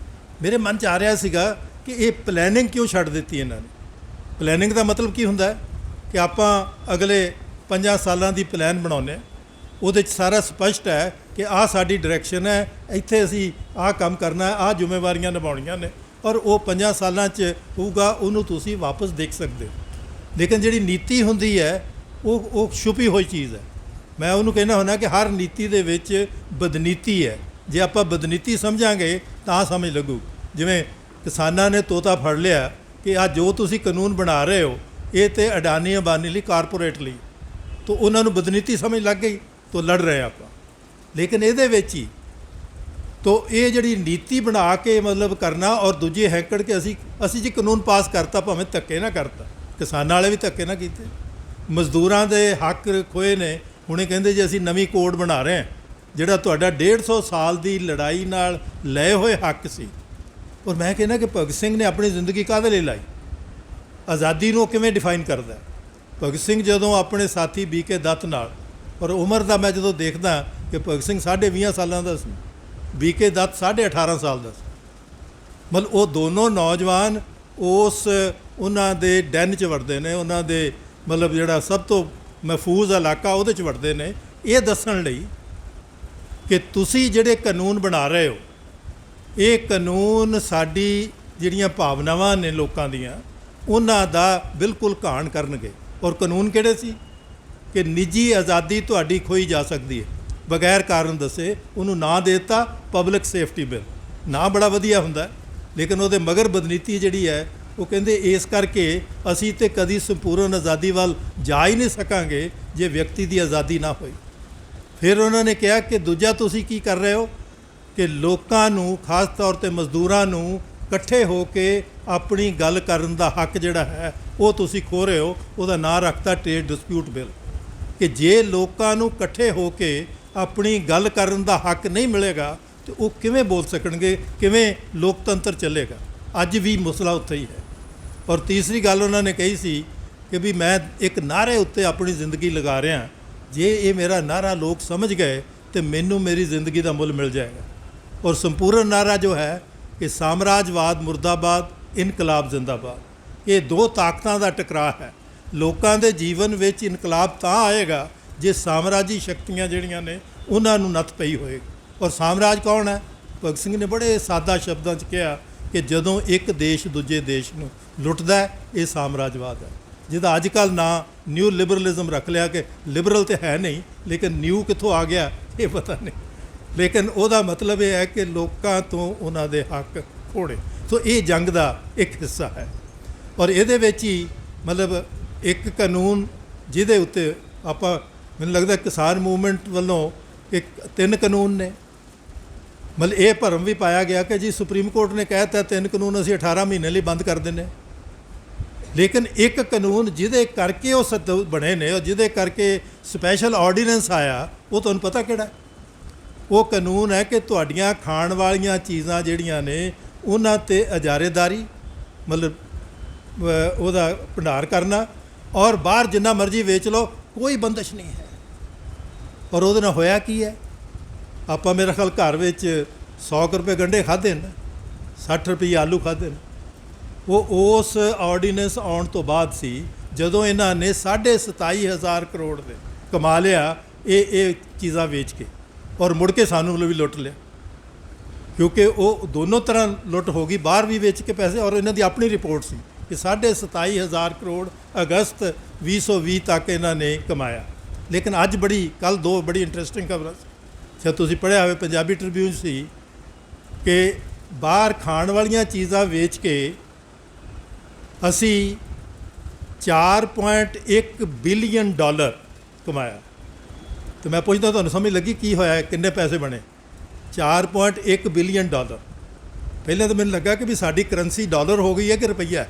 ਮੇਰੇ ਮਨ 'ਚ ਆ ਰਿਹਾ ਸੀਗਾ ਕਿ ਇਹ ਪਲੈਨਿੰਗ ਕਿਉਂ ਛੱਡ ਦਿੱਤੀ ਇਹਨਾਂ ਨੇ। ਪਲੈਨਿੰਗ ਦਾ ਮਤਲਬ ਕੀ ਹੁੰਦਾ ਹੈ ਕਿ ਆਪਾਂ ਅਗਲੇ 5 ਸਾਲਾਂ ਦੀ ਪਲਾਨ ਬਣਾਉਂਦੇ ਹਾਂ, ਉਹਦੇ 'ਚ ਸਾਰਾ ਸਪਸ਼ਟ ਹੈ ਕਿ ਆਹ ਸਾਡੀ ਡਾਇਰੈਕਸ਼ਨ ਹੈ, ਇੱਥੇ ਅਸੀਂ ਆਹ ਕੰਮ ਕਰਨਾ ਹੈ, ਆਹ ਜ਼ਿੰਮੇਵਾਰੀਆਂ ਨਿਭਾਉਣੀਆਂ ਨੇ, ਔਰ ਉਹ 5 ਸਾਲਾਂ 'ਚ ਹੋਊਗਾ, ਉਹਨੂੰ ਤੁਸੀਂ ਵਾਪਸ ਦੇਖ ਸਕਦੇ ਹੋ। ਲੇਕਿਨ ਜਿਹੜੀ ਨੀਤੀ ਹੁੰਦੀ ਹੈ ਉਹ ਛੁਪੀ ਹੋਈ ਚੀਜ਼ ਹੈ। ਮੈਂ ਉਹਨੂੰ ਕਹਿੰਦਾ ਹੁੰਦਾ ਕਿ ਹਰ ਨੀਤੀ ਦੇ ਵਿੱਚ ਬਦਨੀਤੀ ਹੈ। ਜੇ ਆਪਾਂ ਬਦਨੀਤੀ ਸਮਝਾਂਗੇ ਤਾਂ ਸਮਝ ਲੱਗੂ। ਜਿਵੇਂ ਕਿਸਾਨਾਂ ਨੇ ਤੋਤਾ ਫੜ ਲਿਆ ਕਿ ਆਹ ਜੋ ਤੁਸੀਂ ਕਾਨੂੰਨ ਬਣਾ ਰਹੇ ਹੋ ਇਹ ਤੇ ਅਡਾਨੀ ਅੰਬਾਨੀ ਲਈ, ਕਾਰਪੋਰੇਟ ਲਈ, ਤਾਂ ਉਹਨਾਂ ਨੂੰ ਬਦਨੀਤੀ ਸਮਝ ਲੱਗ ਗਈ, ਤਾਂ ਲੜ ਰਹੇ ਆਪਾਂ। ਲੇਕਿਨ ਇਹਦੇ ਵਿੱਚ ਹੀ ਤਾਂ ਇਹ ਜਿਹੜੀ ਨੀਤੀ ਬਣਾ ਕੇ ਮਤਲਬ ਕਰਨਾ, ਔਰ ਦੂਜੇ ਹੈਂਕੜ ਕੇ ਅਸੀਂ ਜੀ ਕਾਨੂੰਨ ਪਾਸ ਕਰਤਾ, ਭਾਵੇਂ ਧੱਕੇ ਨਾ ਕਰਤਾ, ਕਿਸਾਨਾਂ ਵਾਲੇ ਵੀ ਧੱਕੇ ਨਾ ਕੀਤੇ, ਮਜ਼ਦੂਰਾਂ ਦੇ ਹੱਕ ਖੋਏ ਨੇ। ਹੁਣੇ ਕਹਿੰਦੇ ਜੀ ਅਸੀਂ ਨਵੀਂ ਕੋਡ ਬਣਾ ਰਹੇ ਹਾਂ, ਜਿਹੜਾ ਤੁਹਾਡਾ 150 ਸਾਲ ਦੀ ਲੜਾਈ ਨਾਲ ਲਏ ਹੋਏ ਹੱਕ ਸੀ। ਔਰ ਮੈਂ ਕਹਿੰਦਾ ਕਿ ਭਗਤ ਸਿੰਘ ਨੇ ਆਪਣੀ ਜ਼ਿੰਦਗੀ ਕਾਹਦੇ ਲਈ ਲਾਈ? ਆਜ਼ਾਦੀ ਨੂੰ ਕਿਵੇਂ ਡਿਫਾਈਨ ਕਰਦਾ? ਭਗਤ ਸਿੰਘ ਜਦੋਂ ਆਪਣੇ ਸਾਥੀ ਬੀਕੇ ਦੱਤ ਨਾਲ, ਔਰ ਉਮਰ ਦਾ ਮੈਂ ਜਦੋਂ ਦੇਖਦਾ ਕਿ ਭਗਤ ਸਿੰਘ 20.5 ਸਾਲਾਂ ਦਾ ਸੀ, ਬੀਕੇ ਦੱਤ 18.5 ਸਾਲ ਦਾ ਸੀ। ਮਤਲਬ ਉਹ ਦੋਨੋਂ ਨੌਜਵਾਨ ਉਹਨਾਂ ਦੇ ਡੈਨ 'ਚ ਵੜਦੇ ਨੇ, ਉਹਨਾਂ ਦੇ ਮਤਲਬ ਜਿਹੜਾ ਸਭ ਤੋਂ ਮਹਿਫੂਜ਼ ਇਲਾਕਾ ਉਹਦੇ 'ਚ ਵੜਦੇ ਨੇ, ਇਹ ਦੱਸਣ ਲਈ ਕਿ ਤੁਸੀਂ ਜਿਹੜੇ ਕਾਨੂੰਨ ਬਣਾ ਰਹੇ ਹੋ, ਇਹ ਕਾਨੂੰਨ ਸਾਡੀ ਜਿਹੜੀਆਂ ਭਾਵਨਾਵਾਂ ਨੇ ਲੋਕਾਂ ਦੀਆਂ, ਉਹਨਾਂ ਦਾ ਬਿਲਕੁਲ ਘਾਣ ਕਰਨਗੇ। ਔਰ ਕਾਨੂੰਨ ਕਿਹੜੇ ਸੀ ਕਿ ਨਿੱਜੀ ਆਜ਼ਾਦੀ ਤੁਹਾਡੀ ਖੋਈ ਜਾ ਸਕਦੀ ਹੈ ਬਗੈਰ ਕਾਰਨ ਦੱਸੇ। ਉਹਨੂੰ ਨਾਂ ਦੇ ਦਿੱਤਾ ਪਬਲਿਕ ਸੇਫਟੀ ਬਿੱਲ। ਨਾਂ ਬੜਾ ਵਧੀਆ ਹੁੰਦਾ, ਲੇਕਿਨ ਉਹਦੇ ਮਗਰ ਬਦਨੀਤੀ ਜਿਹੜੀ ਹੈ ਉਹ ਕਹਿੰਦੇ ਇਸ ਕਰਕੇ ਅਸੀਂ ਤਾਂ ਕਦੀ ਸੰਪੂਰਨ ਆਜ਼ਾਦੀ ਵੱਲ ਜਾ ਹੀ ਨਹੀਂ ਸਕਾਂਗੇ ਜੇ ਵਿਅਕਤੀ ਦੀ ਆਜ਼ਾਦੀ ਨਾ ਹੋਈ। ਫਿਰ ਉਹਨਾਂ ਨੇ ਕਿਹਾ ਕਿ ਦੂਜਾ ਤੁਸੀਂ ਕੀ ਕਰ ਰਹੇ ਹੋ ਕਿ ਲੋਕਾਂ ਨੂੰ, ਖਾਸ ਤੌਰ 'ਤੇ ਮਜ਼ਦੂਰਾਂ ਨੂੰ ਇਕੱਠੇ ਹੋ ਕੇ ਆਪਣੀ ਗੱਲ ਕਰਨ ਦਾ ਹੱਕ ਜਿਹੜਾ ਹੈ ਉਹ ਤੁਸੀਂ ਖੋਹ ਰਹੇ ਹੋ। ਉਹਦਾ ਨਾਂ ਰੱਖਤਾ ਟ੍ਰੇਡ ਡਿਸਪਿਊਟ ਬਿੱਲ, ਕਿ ਜੇ ਲੋਕਾਂ ਨੂੰ ਇਕੱਠੇ ਹੋ ਕੇ ਆਪਣੀ ਗੱਲ ਕਰਨ ਦਾ ਹੱਕ ਨਹੀਂ ਮਿਲੇਗਾ ਤਾਂ ਉਹ ਕਿਵੇਂ ਬੋਲ ਸਕਣਗੇ, ਕਿਵੇਂ ਲੋਕਤੰਤਰ ਚੱਲੇਗਾ। ਅੱਜ ਵੀ ਮਸਲਾ ਉੱਥੇ ਹੀ ਹੈ। ਔਰ ਤੀਸਰੀ ਗੱਲ ਉਹਨਾਂ ਨੇ ਕਹੀ ਸੀ ਕਿ ਵੀ ਮੈਂ ਇੱਕ ਨਾਅਰੇ ਉੱਤੇ ਆਪਣੀ ਜ਼ਿੰਦਗੀ ਲਗਾ ਰਿਹਾ, ਜੇ ਇਹ ਮੇਰਾ ਨਾਅਰਾ ਲੋਕ ਸਮਝ ਗਏ ਤਾਂ ਮੈਨੂੰ ਮੇਰੀ ਜ਼ਿੰਦਗੀ ਦਾ ਮੁੱਲ ਮਿਲ ਜਾਏਗਾ। ਔਰ ਸੰਪੂਰਨ ਨਾਅਰਾ ਜੋ ਹੈ ਕਿ ਸਾਮਰਾਜਵਾਦ ਮੁਰਦਾਬਾਦ, ਇਨਕਲਾਬ ਜ਼ਿੰਦਾਬਾਦ। ਇਹ ਦੋ ਤਾਕਤਾਂ ਦਾ ਟਕਰਾਅ ਹੈ। ਲੋਕਾਂ ਦੇ ਜੀਵਨ ਵਿੱਚ ਇਨਕਲਾਬ ਤਾਂ ਆਏਗਾ ਜੇ ਸਾਮਰਾਜੀ ਸ਼ਕਤੀਆਂ ਜਿਹੜੀਆਂ ਨੇ ਉਹਨਾਂ ਨੂੰ ਨੱਥ ਪਈ ਹੋਏਗੀ। ਔਰ ਸਾਮਰਾਜ ਕੌਣ ਹੈ? ਭਗਤ ਸਿੰਘ ਨੇ ਬੜੇ ਸਾਦਾ ਸ਼ਬਦਾਂ 'ਚ ਕਿਹਾ ਕਿ ਜਦੋਂ ਇੱਕ ਦੇਸ਼ ਦੂਜੇ ਦੇਸ਼ ਨੂੰ ਲੁੱਟਦਾ ਹੈ, ਇਹ ਸਾਮਰਾਜਵਾਦ ਹੈ, ਜਿਹਦਾ ਅੱਜ ਕੱਲ੍ਹ ਨਾਂ ਨਿਊ ਲਿਬਰਲਿਜ਼ਮ ਰੱਖ ਲਿਆ ਕਿ ਲਿਬਰਲ ਤਾਂ ਹੈ ਨਹੀਂ, ਲੇਕਿਨ ਨਿਊ ਕਿੱਥੋਂ ਆ ਗਿਆ ਇਹ ਪਤਾ ਨਹੀਂ। ਲੇਕਿਨ ਉਹਦਾ ਮਤਲਬ ਇਹ ਹੈ ਕਿ ਲੋਕਾਂ ਤੋਂ ਉਹਨਾਂ ਦੇ ਹੱਕ ਖੋੜੇ। ਸੋ ਇਹ ਜੰਗ ਦਾ ਇੱਕ ਹਿੱਸਾ ਹੈ। ਔਰ ਇਹਦੇ ਵਿੱਚ ਹੀ ਮਤਲਬ ਇੱਕ ਕਾਨੂੰਨ ਜਿਹਦੇ ਉੱਤੇ ਆਪਾਂ, ਮੈਨੂੰ ਲੱਗਦਾ ਕਿਸਾਨ ਮੂਵਮੈਂਟ ਵੱਲੋਂ 3 ਕਾਨੂੰਨ ਨੇ। ਮਤਲਬ ਇਹ ਭਰਮ ਵੀ ਪਾਇਆ ਗਿਆ ਕਿ ਜੀ ਸੁਪਰੀਮ ਕੋਰਟ ਨੇ ਕਹਿ ਦਿੱਤਾ 3 ਕਾਨੂੰਨ ਅਸੀਂ 18 ਮਹੀਨੇ ਲਈ ਬੰਦ ਕਰ ਦਿੰਦੇ। ਲੇਕਿਨ ਇੱਕ ਕਾਨੂੰਨ ਜਿਹਦੇ ਕਰਕੇ ਉਹ ਬਣੇ ਨੇ, ਔਰ ਜਿਹਦੇ ਕਰਕੇ ਸਪੈਸ਼ਲ ਆਰਡੀਨੈਂਸ ਆਇਆ, ਉਹ ਤੁਹਾਨੂੰ ਪਤਾ ਕਿਹੜਾ? ਉਹ ਕਾਨੂੰਨ ਹੈ ਕਿ ਤੁਹਾਡੀਆਂ ਖਾਣ ਵਾਲੀਆਂ ਚੀਜ਼ਾਂ ਜਿਹੜੀਆਂ ਨੇ ਉਹਨਾਂ 'ਤੇ ਇਜਾਰੇਦਾਰੀ, ਮਤਲਬ ਉਹਦਾ ਭੰਡਾਰ ਕਰਨਾ, ਔਰ ਬਾਹਰ ਜਿੰਨਾ ਮਰਜ਼ੀ ਵੇਚ ਲਓ, ਕੋਈ ਬੰਦਸ਼ ਨਹੀਂ ਹੈ। ਔਰ ਉਹਦੇ ਨਾਲ ਹੋਇਆ ਕੀ ਹੈ? ਆਪਾਂ ਮੇਰਾ ਖਿਆਲ ਘਰ ਵਿੱਚ 100 ਰੁਪਏ ਗੰਢੇ ਖਾਧੇ ਨੇ, 60 ਰੁਪਏ ਆਲੂ ਖਾਧੇ ਨੇ। ਉਹ ਉਸ ਆਰਡੀਨੈਂਸ ਆਉਣ ਤੋਂ ਬਾਅਦ ਸੀ ਜਦੋਂ ਇਹਨਾਂ ਨੇ 27,500 ਕਰੋੜ ਦੇ ਕਮਾ ਲਿਆ ਇਹ ਚੀਜ਼ਾਂ ਵੇਚ ਕੇ, ਔਰ ਮੁੜ ਕੇ ਸਾਨੂੰ ਵੀ ਲੁੱਟ ਲਿਆ, ਕਿਉਂਕਿ ਉਹ ਦੋਨੋਂ ਤਰ੍ਹਾਂ ਲੁੱਟ ਹੋ ਗਈ, ਬਾਹਰ ਵੀ ਵੇਚ ਕੇ ਪੈਸੇ, ਔਰ ਇਹਨਾਂ ਦੀ ਆਪਣੀ ਰਿਪੋਰਟ ਸੀ ਕਿ 27,500 ਕਰੋੜ ਅਗਸਤ 2020 ਤੱਕ ਇਹਨਾਂ ਨੇ ਕਮਾਇਆ। ਲੇਕਿਨ ਅੱਜ ਕੱਲ੍ਹ 2 ਬੜੀ ਇੰਟਰਸਟਿੰਗ ਖਬਰਾਂ ਸੀ, ਸ਼ਾਇਦ ਤੁਸੀਂ ਪੜ੍ਹਿਆ ਹੋਵੇ, ਪੰਜਾਬੀ ਟ੍ਰਿਬਿਊਨ ਸੀ ਕਿ ਬਾਹਰ ਖਾਣ ਵਾਲੀਆਂ ਚੀਜ਼ਾਂ ਵੇਚ ਕੇ ਅਸੀਂ $4.1 ਬਿਲੀਅਨ ਕਮਾਇਆ। ਤੇ ਮੈਂ ਪੁੱਛਦਾ ਤੁਹਾਨੂੰ ਸਮਝ ਲੱਗੀ ਕੀ ਹੋਇਆ, ਕਿੰਨੇ ਪੈਸੇ ਬਣੇ? $4.1 ਬਿਲੀਅਨ। ਪਹਿਲਾਂ ਤਾਂ ਮੈਨੂੰ ਲੱਗਾ ਕਿ ਵੀ ਸਾਡੀ ਕਰੰਸੀ ਡਾਲਰ ਹੋ ਗਈ ਹੈ ਕਿ ਰੁਪਈਆ,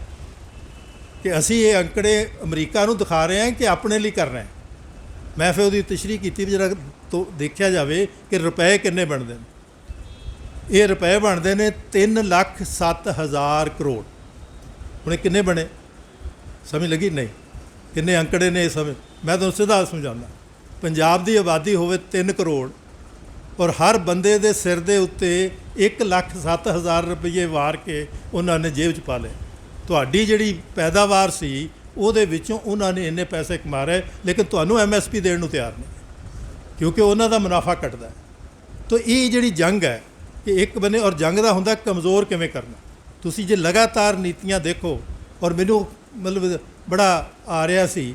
ਕਿ ਅਸੀਂ ਇਹ ਅੰਕੜੇ ਅਮਰੀਕਾ ਨੂੰ ਦਿਖਾ ਰਹੇ ਹਾਂ ਕਿ ਆਪਣੇ ਲਈ ਕਰ ਰਹੇ ਹਾਂ। ਮੈਂ ਫਿਰ ਉਹਦੀ ਤਸ਼ਰੀਹ ਕੀਤੀ ਵੀ ਜਰਾ ਤੋਂ ਦੇਖਿਆ ਜਾਵੇ ਕਿ ਰੁਪਏ ਕਿੰਨੇ ਬਣਦੇ ਨੇ। ਇਹ ਰੁਪਏ ਬਣਦੇ ਨੇ 3,07,000 ਕਰੋੜ। ਹੁਣ ਕਿੰਨੇ ਬਣੇ? ਸਮਝ ਲੱਗੀ? ਨਹੀਂ, ਕਿੰਨੇ ਅੰਕੜੇ ਨੇ ਇਸ ਸਮੇਂ। ਮੈਂ ਤੁਹਾਨੂੰ ਸਿੱਧਾ ਸਮਝਾਉਂਦਾ, ਪੰਜਾਬ ਦੀ ਆਬਾਦੀ ਹੋਵੇ 3 ਕਰੋੜ ਔਰ ਹਰ ਬੰਦੇ ਦੇ ਸਿਰ ਦੇ ਉੱਤੇ 1,07,000 ਰੁਪਏ ਵਾਰ ਕੇ ਉਹਨਾਂ ਨੇ ਜੇਬ 'ਚ ਪਾ ਲਏ। ਤੁਹਾਡੀ ਜਿਹੜੀ ਪੈਦਾਵਾਰ ਸੀ ਉਹਦੇ ਵਿੱਚੋਂ ਉਹਨਾਂ ਨੇ ਇੰਨੇ ਪੈਸੇ ਕਮਾ ਰਹੇ, ਲੇਕਿਨ ਤੁਹਾਨੂੰ MSP ਦੇਣ ਨੂੰ ਤਿਆਰ ਨਹੀਂ, ਕਿਉਂਕਿ ਉਹਨਾਂ ਦਾ ਮੁਨਾਫਾ ਘਟਦਾ ਹੈ। ਤਾਂ ਇਹ ਜਿਹੜੀ ਜੰਗ ਹੈ ਕਿ ਇੱਕ ਬੰਨੇ, ਔਰ ਜੰਗ ਦਾ ਹੁੰਦਾ ਕਮਜ਼ੋਰ ਕਿਵੇਂ ਕਰਨਾ। ਤੁਸੀਂ ਜੇ ਲਗਾਤਾਰ ਨੀਤੀਆਂ ਦੇਖੋ, ਔਰ ਮੈਨੂੰ ਮਤਲਬ ਬੜਾ ਆ ਰਿਹਾ ਸੀ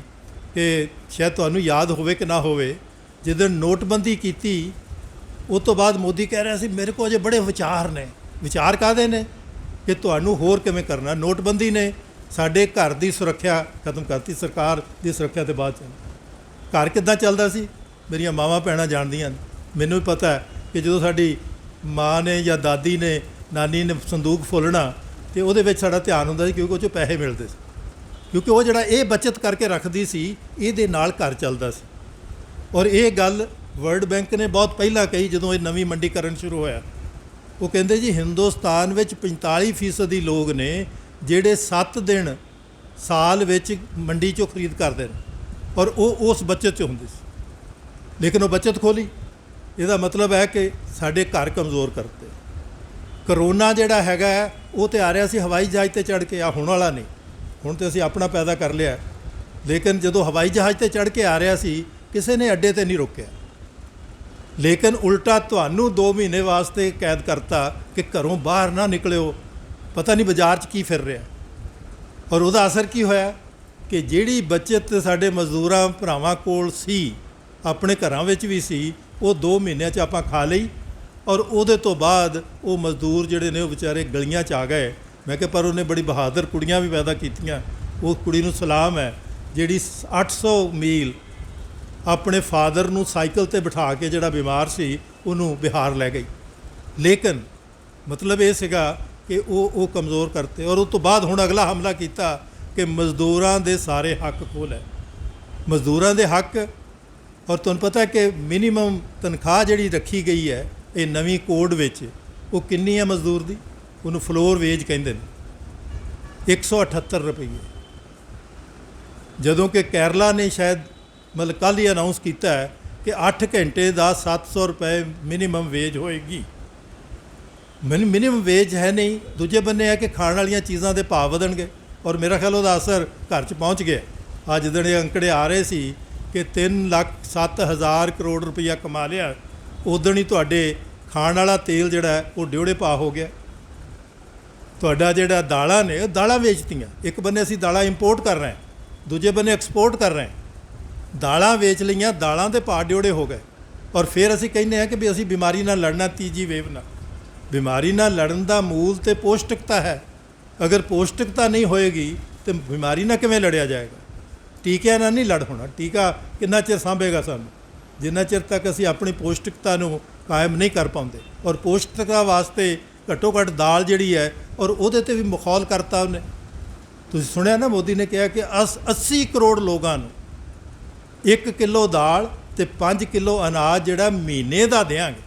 ਕਿ ਸ਼ਾਇਦ ਤੁਹਾਨੂੰ ਯਾਦ ਹੋਵੇ ਕਿ ਨਾ ਹੋਵੇ, ਜਿੱਦਣ ਨੋਟਬੰਦੀ ਕੀਤੀ ਉਸ ਤੋਂ ਬਾਅਦ ਮੋਦੀ ਕਹਿ ਰਿਹਾ ਸੀ ਮੇਰੇ ਕੋਲ ਅਜੇ ਬੜੇ ਵਿਚਾਰ ਨੇ। ਵਿਚਾਰ ਕਾਹਦੇ ਨੇ? ਕਿ ਤੁਹਾਨੂੰ ਹੋਰ ਕਿਵੇਂ ਕਰਨਾ। ਨੋਟਬੰਦੀ ਨੇ ਸਾਡੇ ਘਰ ਦੀ ਸੁਰੱਖਿਆ ਖਤਮ ਕਰਤੀ, ਸਰਕਾਰ ਦੀ ਸੁਰੱਖਿਆ ਤੋਂ ਬਾਅਦ ਘਰ ਕਿੱਦਾਂ ਚੱਲਦਾ ਸੀ ਮੇਰੀਆਂ ਮਾਵਾਂ ਭੈਣਾਂ ਜਾਣਦੀਆਂ ਨੇ। ਮੈਨੂੰ ਵੀ ਪਤਾ ਹੈ ਕਿ ਜਦੋਂ ਸਾਡੀ ਮਾਂ ਨੇ ਜਾਂ ਦਾਦੀ ਨੇ ਨਾਨੀ ਨੇ ਸੰਦੂਕ ਫੋਲਣਾ ਤੇ ਉਹਦੇ ਵਿੱਚ ਸਾਡਾ ਧਿਆਨ ਹੁੰਦਾ ਸੀ, ਕਿਉਂਕਿ ਉਹ 'ਚੋਂ ਪੈਸੇ ਮਿਲਦੇ ਸੀ, ਕਿਉਂਕਿ ਉਹ ਜਿਹੜਾ ਇਹ ਬੱਚਤ ਕਰਕੇ ਰੱਖਦੀ ਸੀ ਇਹਦੇ ਨਾਲ ਘਰ ਚੱਲਦਾ ਸੀ। ਔਰ ਇਹ ਗੱਲ ਵਰਲਡ ਬੈਂਕ ਨੇ ਬਹੁਤ ਪਹਿਲਾਂ ਕਹੀ ਜਦੋਂ ਇਹ ਨਵੀਂ ਮੰਡੀਕਰਨ ਸ਼ੁਰੂ ਹੋਇਆ। ਉਹ ਕਹਿੰਦੇ ਜੀ ਹਿੰਦੁਸਤਾਨ ਵਿੱਚ 45% ਲੋਕ ਨੇ ਜਿਹੜੇ 7 ਦਿਨ ਸਾਲ ਵਿੱਚ ਮੰਡੀ 'ਚੋਂ ਖਰੀਦ ਕਰਦੇ ਨੇ, ਔਰ ਉਹ ਉਸ ਬੱਚਤ 'ਚ ਹੁੰਦੀ ਸੀ, ਲੇਕਿਨ ਉਹ ਬੱਚਤ ਖੋਲੀ। ਇਹਦਾ ਮਤਲਬ ਹੈ ਕਿ ਸਾਡੇ ਘਰ ਕਮਜ਼ੋਰ ਕਰਤੇ। ਕਰੋਨਾ ਜਿਹੜਾ ਹੈਗਾ ਉਹ ਤਾਂ ਆ ਰਿਹਾ ਸੀ ਹਵਾਈ ਜਹਾਜ਼ 'ਤੇ ਚੜ੍ਹ ਕੇ, ਆ ਹੁਣ ਵਾਲਾ ਨਹੀਂ। ਹੁਣ ਤਾਂ ਅਸੀਂ ਆਪਣਾ ਪੈਦਾ ਕਰ ਲਿਆ, ਲੇਕਿਨ ਜਦੋਂ ਹਵਾਈ ਜਹਾਜ਼ 'ਤੇ ਚੜ੍ਹ ਕੇ ਆ ਰਿਹਾ ਸੀ ਕਿਸੇ ਨੇ ਅੱਡੇ 'ਤੇ ਨਹੀਂ ਰੋਕਿਆ, ਲੇਕਿਨ ਉਲਟਾ ਤੁਹਾਨੂੰ 2 ਮਹੀਨੇ ਵਾਸਤੇ ਕੈਦ ਕਰਤਾ ਕਿ ਘਰੋਂ ਬਾਹਰ ਨਾ ਨਿਕਲਿਓ, ਪਤਾ ਨਹੀਂ ਬਾਜ਼ਾਰ 'ਚ ਕੀ ਫਿਰ ਰਿਹਾ। ਔਰ ਉਹਦਾ ਅਸਰ ਕੀ ਹੋਇਆ ਕਿ ਜਿਹੜੀ ਬੱਚਤ ਸਾਡੇ ਮਜ਼ਦੂਰਾਂ ਭਰਾਵਾਂ ਕੋਲ ਸੀ, ਆਪਣੇ ਘਰਾਂ ਵਿੱਚ ਵੀ ਸੀ, ਉਹ 2 ਮਹੀਨਿਆਂ 'ਚ ਆਪਾਂ ਖਾ ਲਈ। ਔਰ ਉਹਦੇ ਤੋਂ ਬਾਅਦ ਉਹ ਮਜ਼ਦੂਰ ਜਿਹੜੇ ਨੇ ਉਹ ਵਿਚਾਰੇ ਗਲੀਆਂ 'ਚ ਆ ਗਏ। ਮੈਂ ਕਿਹਾ ਪਰ ਉਹਨੇ ਬੜੀ ਬਹਾਦਰ ਕੁੜੀਆਂ ਵੀ ਪੈਦਾ ਕੀਤੀਆਂ। ਉਹ ਕੁੜੀ ਨੂੰ ਸਲਾਮ ਹੈ ਜਿਹੜੀ 800 ਮੀਲ ਆਪਣੇ ਫਾਦਰ ਨੂੰ ਸਾਈਕਲ 'ਤੇ ਬਿਠਾ ਕੇ, ਜਿਹੜਾ ਬਿਮਾਰ ਸੀ, ਉਹਨੂੰ ਬਿਹਾਰ ਲੈ ਗਈ। ਲੇਕਿਨ ਮਤਲਬ ਇਹ ਸੀਗਾ ਕਿ ਉਹ ਕਮਜ਼ੋਰ ਕਰਤੇ। ਔਰ ਉਸ ਤੋਂ ਬਾਅਦ ਹੁਣ ਅਗਲਾ ਹਮਲਾ ਕੀਤਾ ਕਿ ਮਜ਼ਦੂਰਾਂ ਦੇ ਸਾਰੇ ਹੱਕ ਖੋਹ ਲੈ। ਮਜ਼ਦੂਰਾਂ ਦੇ ਹੱਕ, ਔਰ ਤੁਹਾਨੂੰ ਪਤਾ ਕਿ ਮਿਨੀਮਮ ਤਨਖਾਹ ਜਿਹੜੀ ਰੱਖੀ ਗਈ ਹੈ ਇਹ ਨਵੀਂ ਕੋਡ ਵਿੱਚ, ਉਹ ਕਿੰਨੀ ਹੈ ਮਜ਼ਦੂਰ ਦੀ? ਉਹਨੂੰ ਫਲੋਰ ਵੇਜ ਕਹਿੰਦੇ ਨੇ, 178 ਰੁਪਏ। ਜਦੋਂ ਕਿ ਕੇਰਲਾ ਨੇ ਸ਼ਾਇਦ ਮਤਲਬ ਕੱਲ੍ਹ ਹੀ ਅਨਾਊਂਸ ਕੀਤਾ ਹੈ ਕਿ 8 ਘੰਟੇ ਦਾ 700 ਰੁਪਏ ਮਿਨੀਮਮ ਵੇਜ ਹੋਏਗੀ। ਮਿਨੀਮਮ ਵੇਜ ਹੈ ਨਹੀਂ। ਦੂਜੇ ਬੰਨੇ ਹੈ ਕਿ ਖਾਣ ਵਾਲੀਆਂ ਚੀਜ਼ਾਂ ਦੇ ਭਾਅ ਵਧਣਗੇ, ਔਰ ਮੇਰਾ ਖਿਆਲ ਉਹਦਾ ਅਸਰ ਘਰ 'ਚ ਪਹੁੰਚ ਗਿਆ। ਅੱਜ ਦਿਨ ਇਹ ਅੰਕੜੇ ਆ ਰਹੇ ਸੀ ਕਿ 3,07,000 ਕਰੋੜ ਰੁਪਈਆ ਕਮਾ ਲਿਆ, ਉਦਣ ਹੀ ਤੁਹਾਡੇ ਖਾਣ ਵਾਲਾ ਤੇਲ ਜਿਹੜਾ ਉਹ ਡਿਉੜੇ ਭਾਅ ਹੋ ਗਿਆ। ਤੁਹਾਡਾ ਜਿਹੜਾ ਦਾਲਾਂ ਨੇ, ਉਹ ਦਾਲਾਂ ਵੇਚਤੀਆਂ। ਇੱਕ ਬੰਨੇ ਅਸੀਂ ਦਾਲਾਂ ਇੰਪੋਰਟ ਕਰ ਰਹੇ ਹਾਂ, ਦੂਜੇ ਬੰਨੇ ਐਕਸਪੋਰਟ ਕਰ ਰਹੇ ਹਾਂ। ਦਾਲਾਂ ਵੇਚ ਲਈਆਂ, ਦਾਲਾਂ ਦੇ ਭਾਅ ਡਿਉੜੇ ਹੋ ਗਏ। ਔਰ ਫਿਰ ਅਸੀਂ ਕਹਿੰਦੇ ਹਾਂ ਕਿ ਵੀ ਅਸੀਂ ਬਿਮਾਰੀ ਨਾਲ ਲੜਨਾ, ਤੀਜੀ ਵੇਵ ਨਾਲ। ਬਿਮਾਰੀ ਨਾਲ ਲੜਨ ਦਾ ਮੂਲ ਤੇ ਪੌਸ਼ਟਿਕਤਾ ਹੈ। ਅਗਰ ਪੌਸ਼ਟਿਕਤਾ ਨਹੀਂ ਹੋਏਗੀ ਤਾਂ ਬਿਮਾਰੀ ਨਾਲ ਕਿਵੇਂ ਲੜਿਆ ਜਾਏਗਾ? ਟੀਕਿਆਂ ਨਾਲ ਨਹੀਂ ਲੜ ਹੋਣਾ। ਟੀਕਾ ਕਿੰਨਾ ਚਿਰ ਸਾਂਭੇਗਾ ਸਾਨੂੰ? ਜਿੰਨਾ ਚਿਰ ਤੱਕ ਅਸੀਂ ਆਪਣੀ ਪੌਸ਼ਟਿਕਤਾ ਨੂੰ ਕਾਇਮ ਨਹੀਂ ਕਰ ਪਾਉਂਦੇ। ਔਰ ਪੌਸ਼ਟਿਕਤਾ ਵਾਸਤੇ ਘੱਟੋ ਘੱਟ ਦਾਲ ਜਿਹੜੀ ਹੈ, ਔਰ ਉਹਦੇ 'ਤੇ ਵੀ ਮਖੌਲ ਕਰਤਾ ਉਹਨੇ। ਤੁਸੀਂ ਸੁਣਿਆ ਨਾ, ਮੋਦੀ ਨੇ ਕਿਹਾ ਕਿ 80 ਕਰੋੜ ਲੋਕਾਂ ਨੂੰ 1 ਕਿਲੋ ਦਾਲ ਅਤੇ 5 ਕਿਲੋ ਅਨਾਜ ਜਿਹੜਾ ਮਹੀਨੇ ਦਾ ਦਿਆਂਗੇ।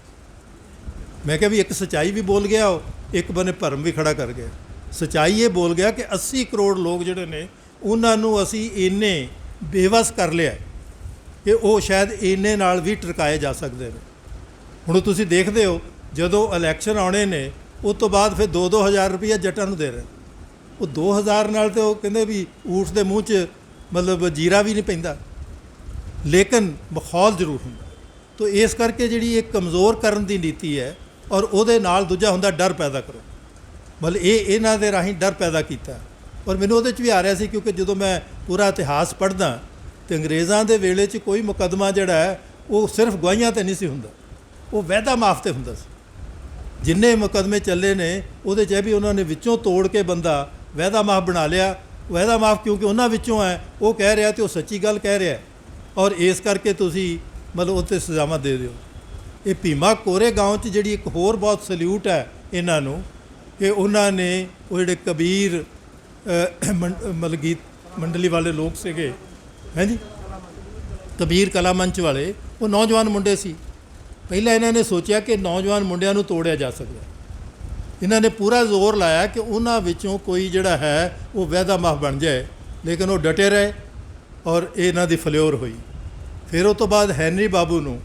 ਮੈਂ ਕਿਹਾ ਵੀ ਇੱਕ ਸੱਚਾਈ ਵੀ ਬੋਲ ਗਿਆ ਉਹ, ਇੱਕ ਬੰਨੇ ਭਰਮ ਵੀ ਖੜਾ ਕਰ ਗਿਆ। ਸੱਚਾਈ ਇਹ ਬੋਲ ਗਿਆ ਕਿ 80 ਕਰੋੜ ਲੋਕ ਜਿਹੜੇ ਨੇ ਉਹਨਾਂ ਨੂੰ ਅਸੀਂ ਇੰਨੇ ਬੇਵੱਸ ਕਰ ਲਿਆ ਕਿ ਉਹ ਸ਼ਾਇਦ ਇੰਨੇ ਨਾਲ ਵੀ ਟਰਕਾਏ ਜਾ ਸਕਦੇ ਨੇ। ਹੁਣ ਤੁਸੀਂ ਦੇਖਦੇ ਹੋ ਜਦੋਂ ਇਲੈਕਸ਼ਨ ਆਉਣੇ ਨੇ, ਉਸ ਤੋਂ ਬਾਅਦ ਫਿਰ 2-2 ਹਜ਼ਾਰ ਰੁਪਈਆ ਜੱਟਾਂ ਨੂੰ ਦੇ ਰਹੇ। ਉਹ 2000 ਨਾਲ ਤਾਂ ਉਹ ਕਹਿੰਦੇ ਵੀ ਊਠ ਦੇ ਮੂੰਹ 'ਚ ਮਤਲਬ ਜੀਰਾ ਵੀ ਨਹੀਂ ਪੈਂਦਾ, ਲੇਕਿਨ ਮਖੌਲ ਜ਼ਰੂਰ ਹੁੰਦਾ। ਤਾਂ ਇਸ ਕਰਕੇ ਜਿਹੜੀ ਇਹ ਕਮਜ਼ੋਰ ਕਰਨ ਦੀ ਨੀਤੀ ਹੈ, ਔਰ ਉਹਦੇ ਨਾਲ ਦੂਜਾ ਹੁੰਦਾ ਡਰ ਪੈਦਾ ਕਰੋ। ਮਤਲਬ ਇਹਨਾਂ ਦੇ ਰਾਹੀਂ ਡਰ ਪੈਦਾ ਕੀਤਾ। ਔਰ ਮੈਨੂੰ ਉਹਦੇ 'ਚ ਵੀ ਆ ਰਿਹਾ ਸੀ, ਕਿਉਂਕਿ ਜਦੋਂ ਮੈਂ ਪੂਰਾ ਇਤਿਹਾਸ ਪੜ੍ਹਦਾ ਤਾਂ ਅੰਗਰੇਜ਼ਾਂ ਦੇ ਵੇਲੇ 'ਚ ਕੋਈ ਮੁਕੱਦਮਾ ਜਿਹੜਾ ਹੈ ਉਹ ਸਿਰਫ ਗਵਾਹੀਆਂ 'ਤੇ ਨਹੀਂ ਸੀ ਹੁੰਦਾ, ਉਹ ਵਾਅਦਾ ਮਾਫ 'ਤੇ ਹੁੰਦਾ ਸੀ। ਜਿੰਨੇ ਮੁਕੱਦਮੇ ਚੱਲੇ ਨੇ ਉਹਦੇ 'ਚ ਵੀ ਉਹਨਾਂ ਨੇ ਵਿੱਚੋਂ ਤੋੜ ਕੇ ਬੰਦਾ ਵਾਅਦਾ ਮਾਫ ਬਣਾ ਲਿਆ। ਵਾਅਦਾ ਮਾਫ ਕਿਉਂਕਿ ਉਹਨਾਂ ਵਿੱਚੋਂ ਹੈ, ਉਹ ਕਹਿ ਰਿਹਾ ਅਤੇ ਉਹ ਸੱਚੀ ਗੱਲ ਕਹਿ ਰਿਹਾ, ਔਰ ਇਸ ਕਰਕੇ ਤੁਸੀਂ ਮਤਲਬ ਉਹ 'ਤੇ ਸਜ਼ਾਵਾਂ ਦੇ ਦਿਓ। ਇਹ ਭੀਮਾ ਕੋਰੇਗਾঁव 'ਚ ਜਿਹੜੀ ਇੱਕ ਹੋਰ ਬਹੁਤ ਸਲਿਊਟ ਹੈ ਇਹਨਾਂ ਨੂੰ, ਕਿ ਉਹਨਾਂ ਨੇ ਉਹ ਜਿਹੜੇ ਕਬੀਰ ਮਤਲਬ ਗੀਤ ਮੰਡਲੀ ਵਾਲੇ ਲੋਕ ਸੀਗੇ, ਹੈਂ ਜੀ, ਕਬੀਰ ਕਲਾ ਮੰਚ ਵਾਲੇ, ਉਹ ਨੌਜਵਾਨ ਮੁੰਡੇ ਸੀ। ਪਹਿਲਾਂ ਇਹਨਾਂ ਨੇ ਸੋਚਿਆ ਕਿ ਨੌਜਵਾਨ ਮੁੰਡਿਆਂ ਨੂੰ ਤੋੜਿਆ ਜਾ ਸਕਦਾ। ਇਹਨਾਂ ਨੇ ਪੂਰਾ ਜ਼ੋਰ ਲਾਇਆ ਕਿ ਉਹਨਾਂ ਵਿੱਚੋਂ ਕੋਈ ਜਿਹੜਾ ਹੈ ਉਹ ਵਾਅਦਾ ਮਾਫ ਬਣ ਜਾਏ, ਲੇਕਿਨ ਉਹ ਡਟੇ ਰਹੇ। ਔਰ ਇਹ ਇਹਨਾਂ ਦੀ ਫਲਿਓਰ ਹੋਈ। ਫਿਰ ਉਹ ਤੋਂ ਬਾਅਦ ਹੈਨਰੀ ਬਾਬੂ ਨੂੰ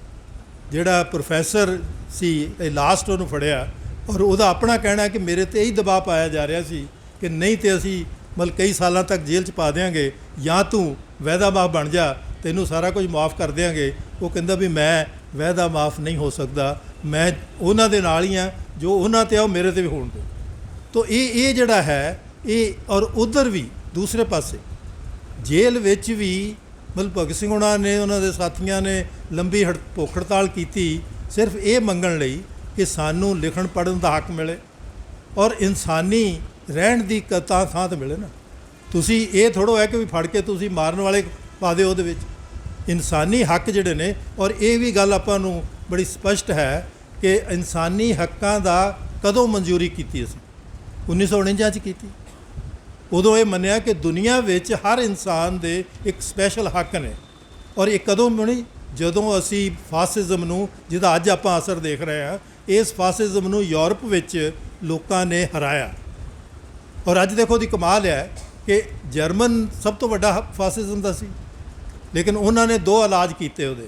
ਜਿਹੜਾ ਪ੍ਰੋਫੈਸਰ ਸੀ, ਇਹ ਲਾਸਟ ਉਹਨੂੰ ਫੜਿਆ ਔਰ ਉਹਦਾ ਆਪਣਾ ਕਹਿਣਾ ਕਿ ਮੇਰੇ 'ਤੇ ਇਹੀ ਦਬਾਅ ਪਾਇਆ ਜਾ ਰਿਹਾ ਸੀ ਕਿ ਨਹੀਂ ਤੇ ਅਸੀਂ ਮਤਲਬ ਕਈ ਸਾਲਾਂ ਤੱਕ ਜੇਲ੍ਹ 'ਚ ਪਾ ਦਿਆਂਗੇ, ਜਾਂ ਤੂੰ ਵਾਅਦਾ ਮਾਫ ਬਣ ਜਾ, ਤੈਨੂੰ ਸਾਰਾ ਕੁਝ ਮਾਫ ਕਰ ਦਿਆਂਗੇ। ਉਹ ਕਹਿੰਦਾ ਵੀ ਮੈਂ ਵਾਅਦਾ ਮਾਫ ਨਹੀਂ ਹੋ ਸਕਦਾ, ਮੈਂ ਉਹਨਾਂ ਦੇ ਨਾਲ ਹੀ ਹਾਂ, ਜੋ ਉਹਨਾਂ 'ਤੇ ਆ ਉਹ ਮੇਰੇ 'ਤੇ ਵੀ ਹੋਣ ਦਿਓ। ਤੋ ਇਹ ਜਿਹੜਾ ਹੈ ਇਹ, ਔਰ ਉੱਧਰ ਵੀ ਦੂਸਰੇ ਪਾਸੇ ਜੇਲ੍ਹ ਵਿੱਚ ਵੀ ਮਤਲਬ ਭਗਤ ਸਿੰਘ ਉਹਨਾਂ ਨੇ, ਉਹਨਾਂ ਦੇ ਸਾਥੀਆਂ ਨੇ ਲੰਬੀ ਭੁੱਖ ਹੜਤਾਲ ਕੀਤੀ ਸਿਰਫ ਇਹ ਮੰਗਣ ਲਈ ਕਿ ਸਾਨੂੰ ਲਿਖਣ ਪੜ੍ਹਨ ਦਾ ਹੱਕ ਮਿਲੇ ਔਰ ਇਨਸਾਨੀ ਰਹਿਣ ਦੀ ਥਾਂ 'ਤੇ ਮਿਲੇ ਨਾ। ਤੁਸੀਂ ਇਹ ਥੋੜ੍ਹਾ ਹੈ ਕਿ ਵੀ ਫੜ ਕੇ ਤੁਸੀਂ ਮਾਰਨ ਵਾਲੇ ਪਾ ਦਿਓ ਉਹਦੇ ਵਿੱਚ। ਇਨਸਾਨੀ ਹੱਕ ਜਿਹੜੇ ਨੇ, ਔਰ ਇਹ ਵੀ ਗੱਲ ਆਪਾਂ ਨੂੰ ਬੜੀ ਸਪਸ਼ਟ ਹੈ ਕਿ ਇਨਸਾਨੀ ਹੱਕਾਂ ਦਾ ਕਦੋਂ ਮਨਜ਼ੂਰੀ ਕੀਤੀ ਅਸੀਂ? 1949 'ਚ ਕੀਤੀ। ਉਦੋਂ ਇਹ ਮੰਨਿਆ ਕਿ ਦੁਨੀਆ ਵਿੱਚ ਹਰ ਇਨਸਾਨ ਦੇ ਇੱਕ ਸਪੈਸ਼ਲ ਹੱਕ ਨੇ। ਔਰ ਇਹ ਕਦੋਂ ਬਣੀ? ਜਦੋਂ ਅਸੀਂ ਫਾਸਿਜ਼ਮ ਨੂੰ, ਜਿਹਦਾ ਅੱਜ ਆਪਾਂ ਅਸਰ ਦੇਖ ਰਹੇ ਹਾਂ, ਇਸ ਫਾਸਿਜ਼ਮ ਨੂੰ ਯੂਰਪ ਵਿੱਚ ਲੋਕਾਂ ਨੇ ਹਰਾਇਆ। ਔਰ ਅੱਜ ਦੇਖੋ ਦੀ ਕਮਾਲ ਹੈ ਕਿ ਜਰਮਨ ਸਭ ਤੋਂ ਵੱਡਾ ਫਾਸਿਜ਼ਮ ਦਾ ਸੀ, ਲੇਕਿਨ ਉਹਨਾਂ ਨੇ 2 ਇਲਾਜ ਕੀਤੇ ਉਹਦੇ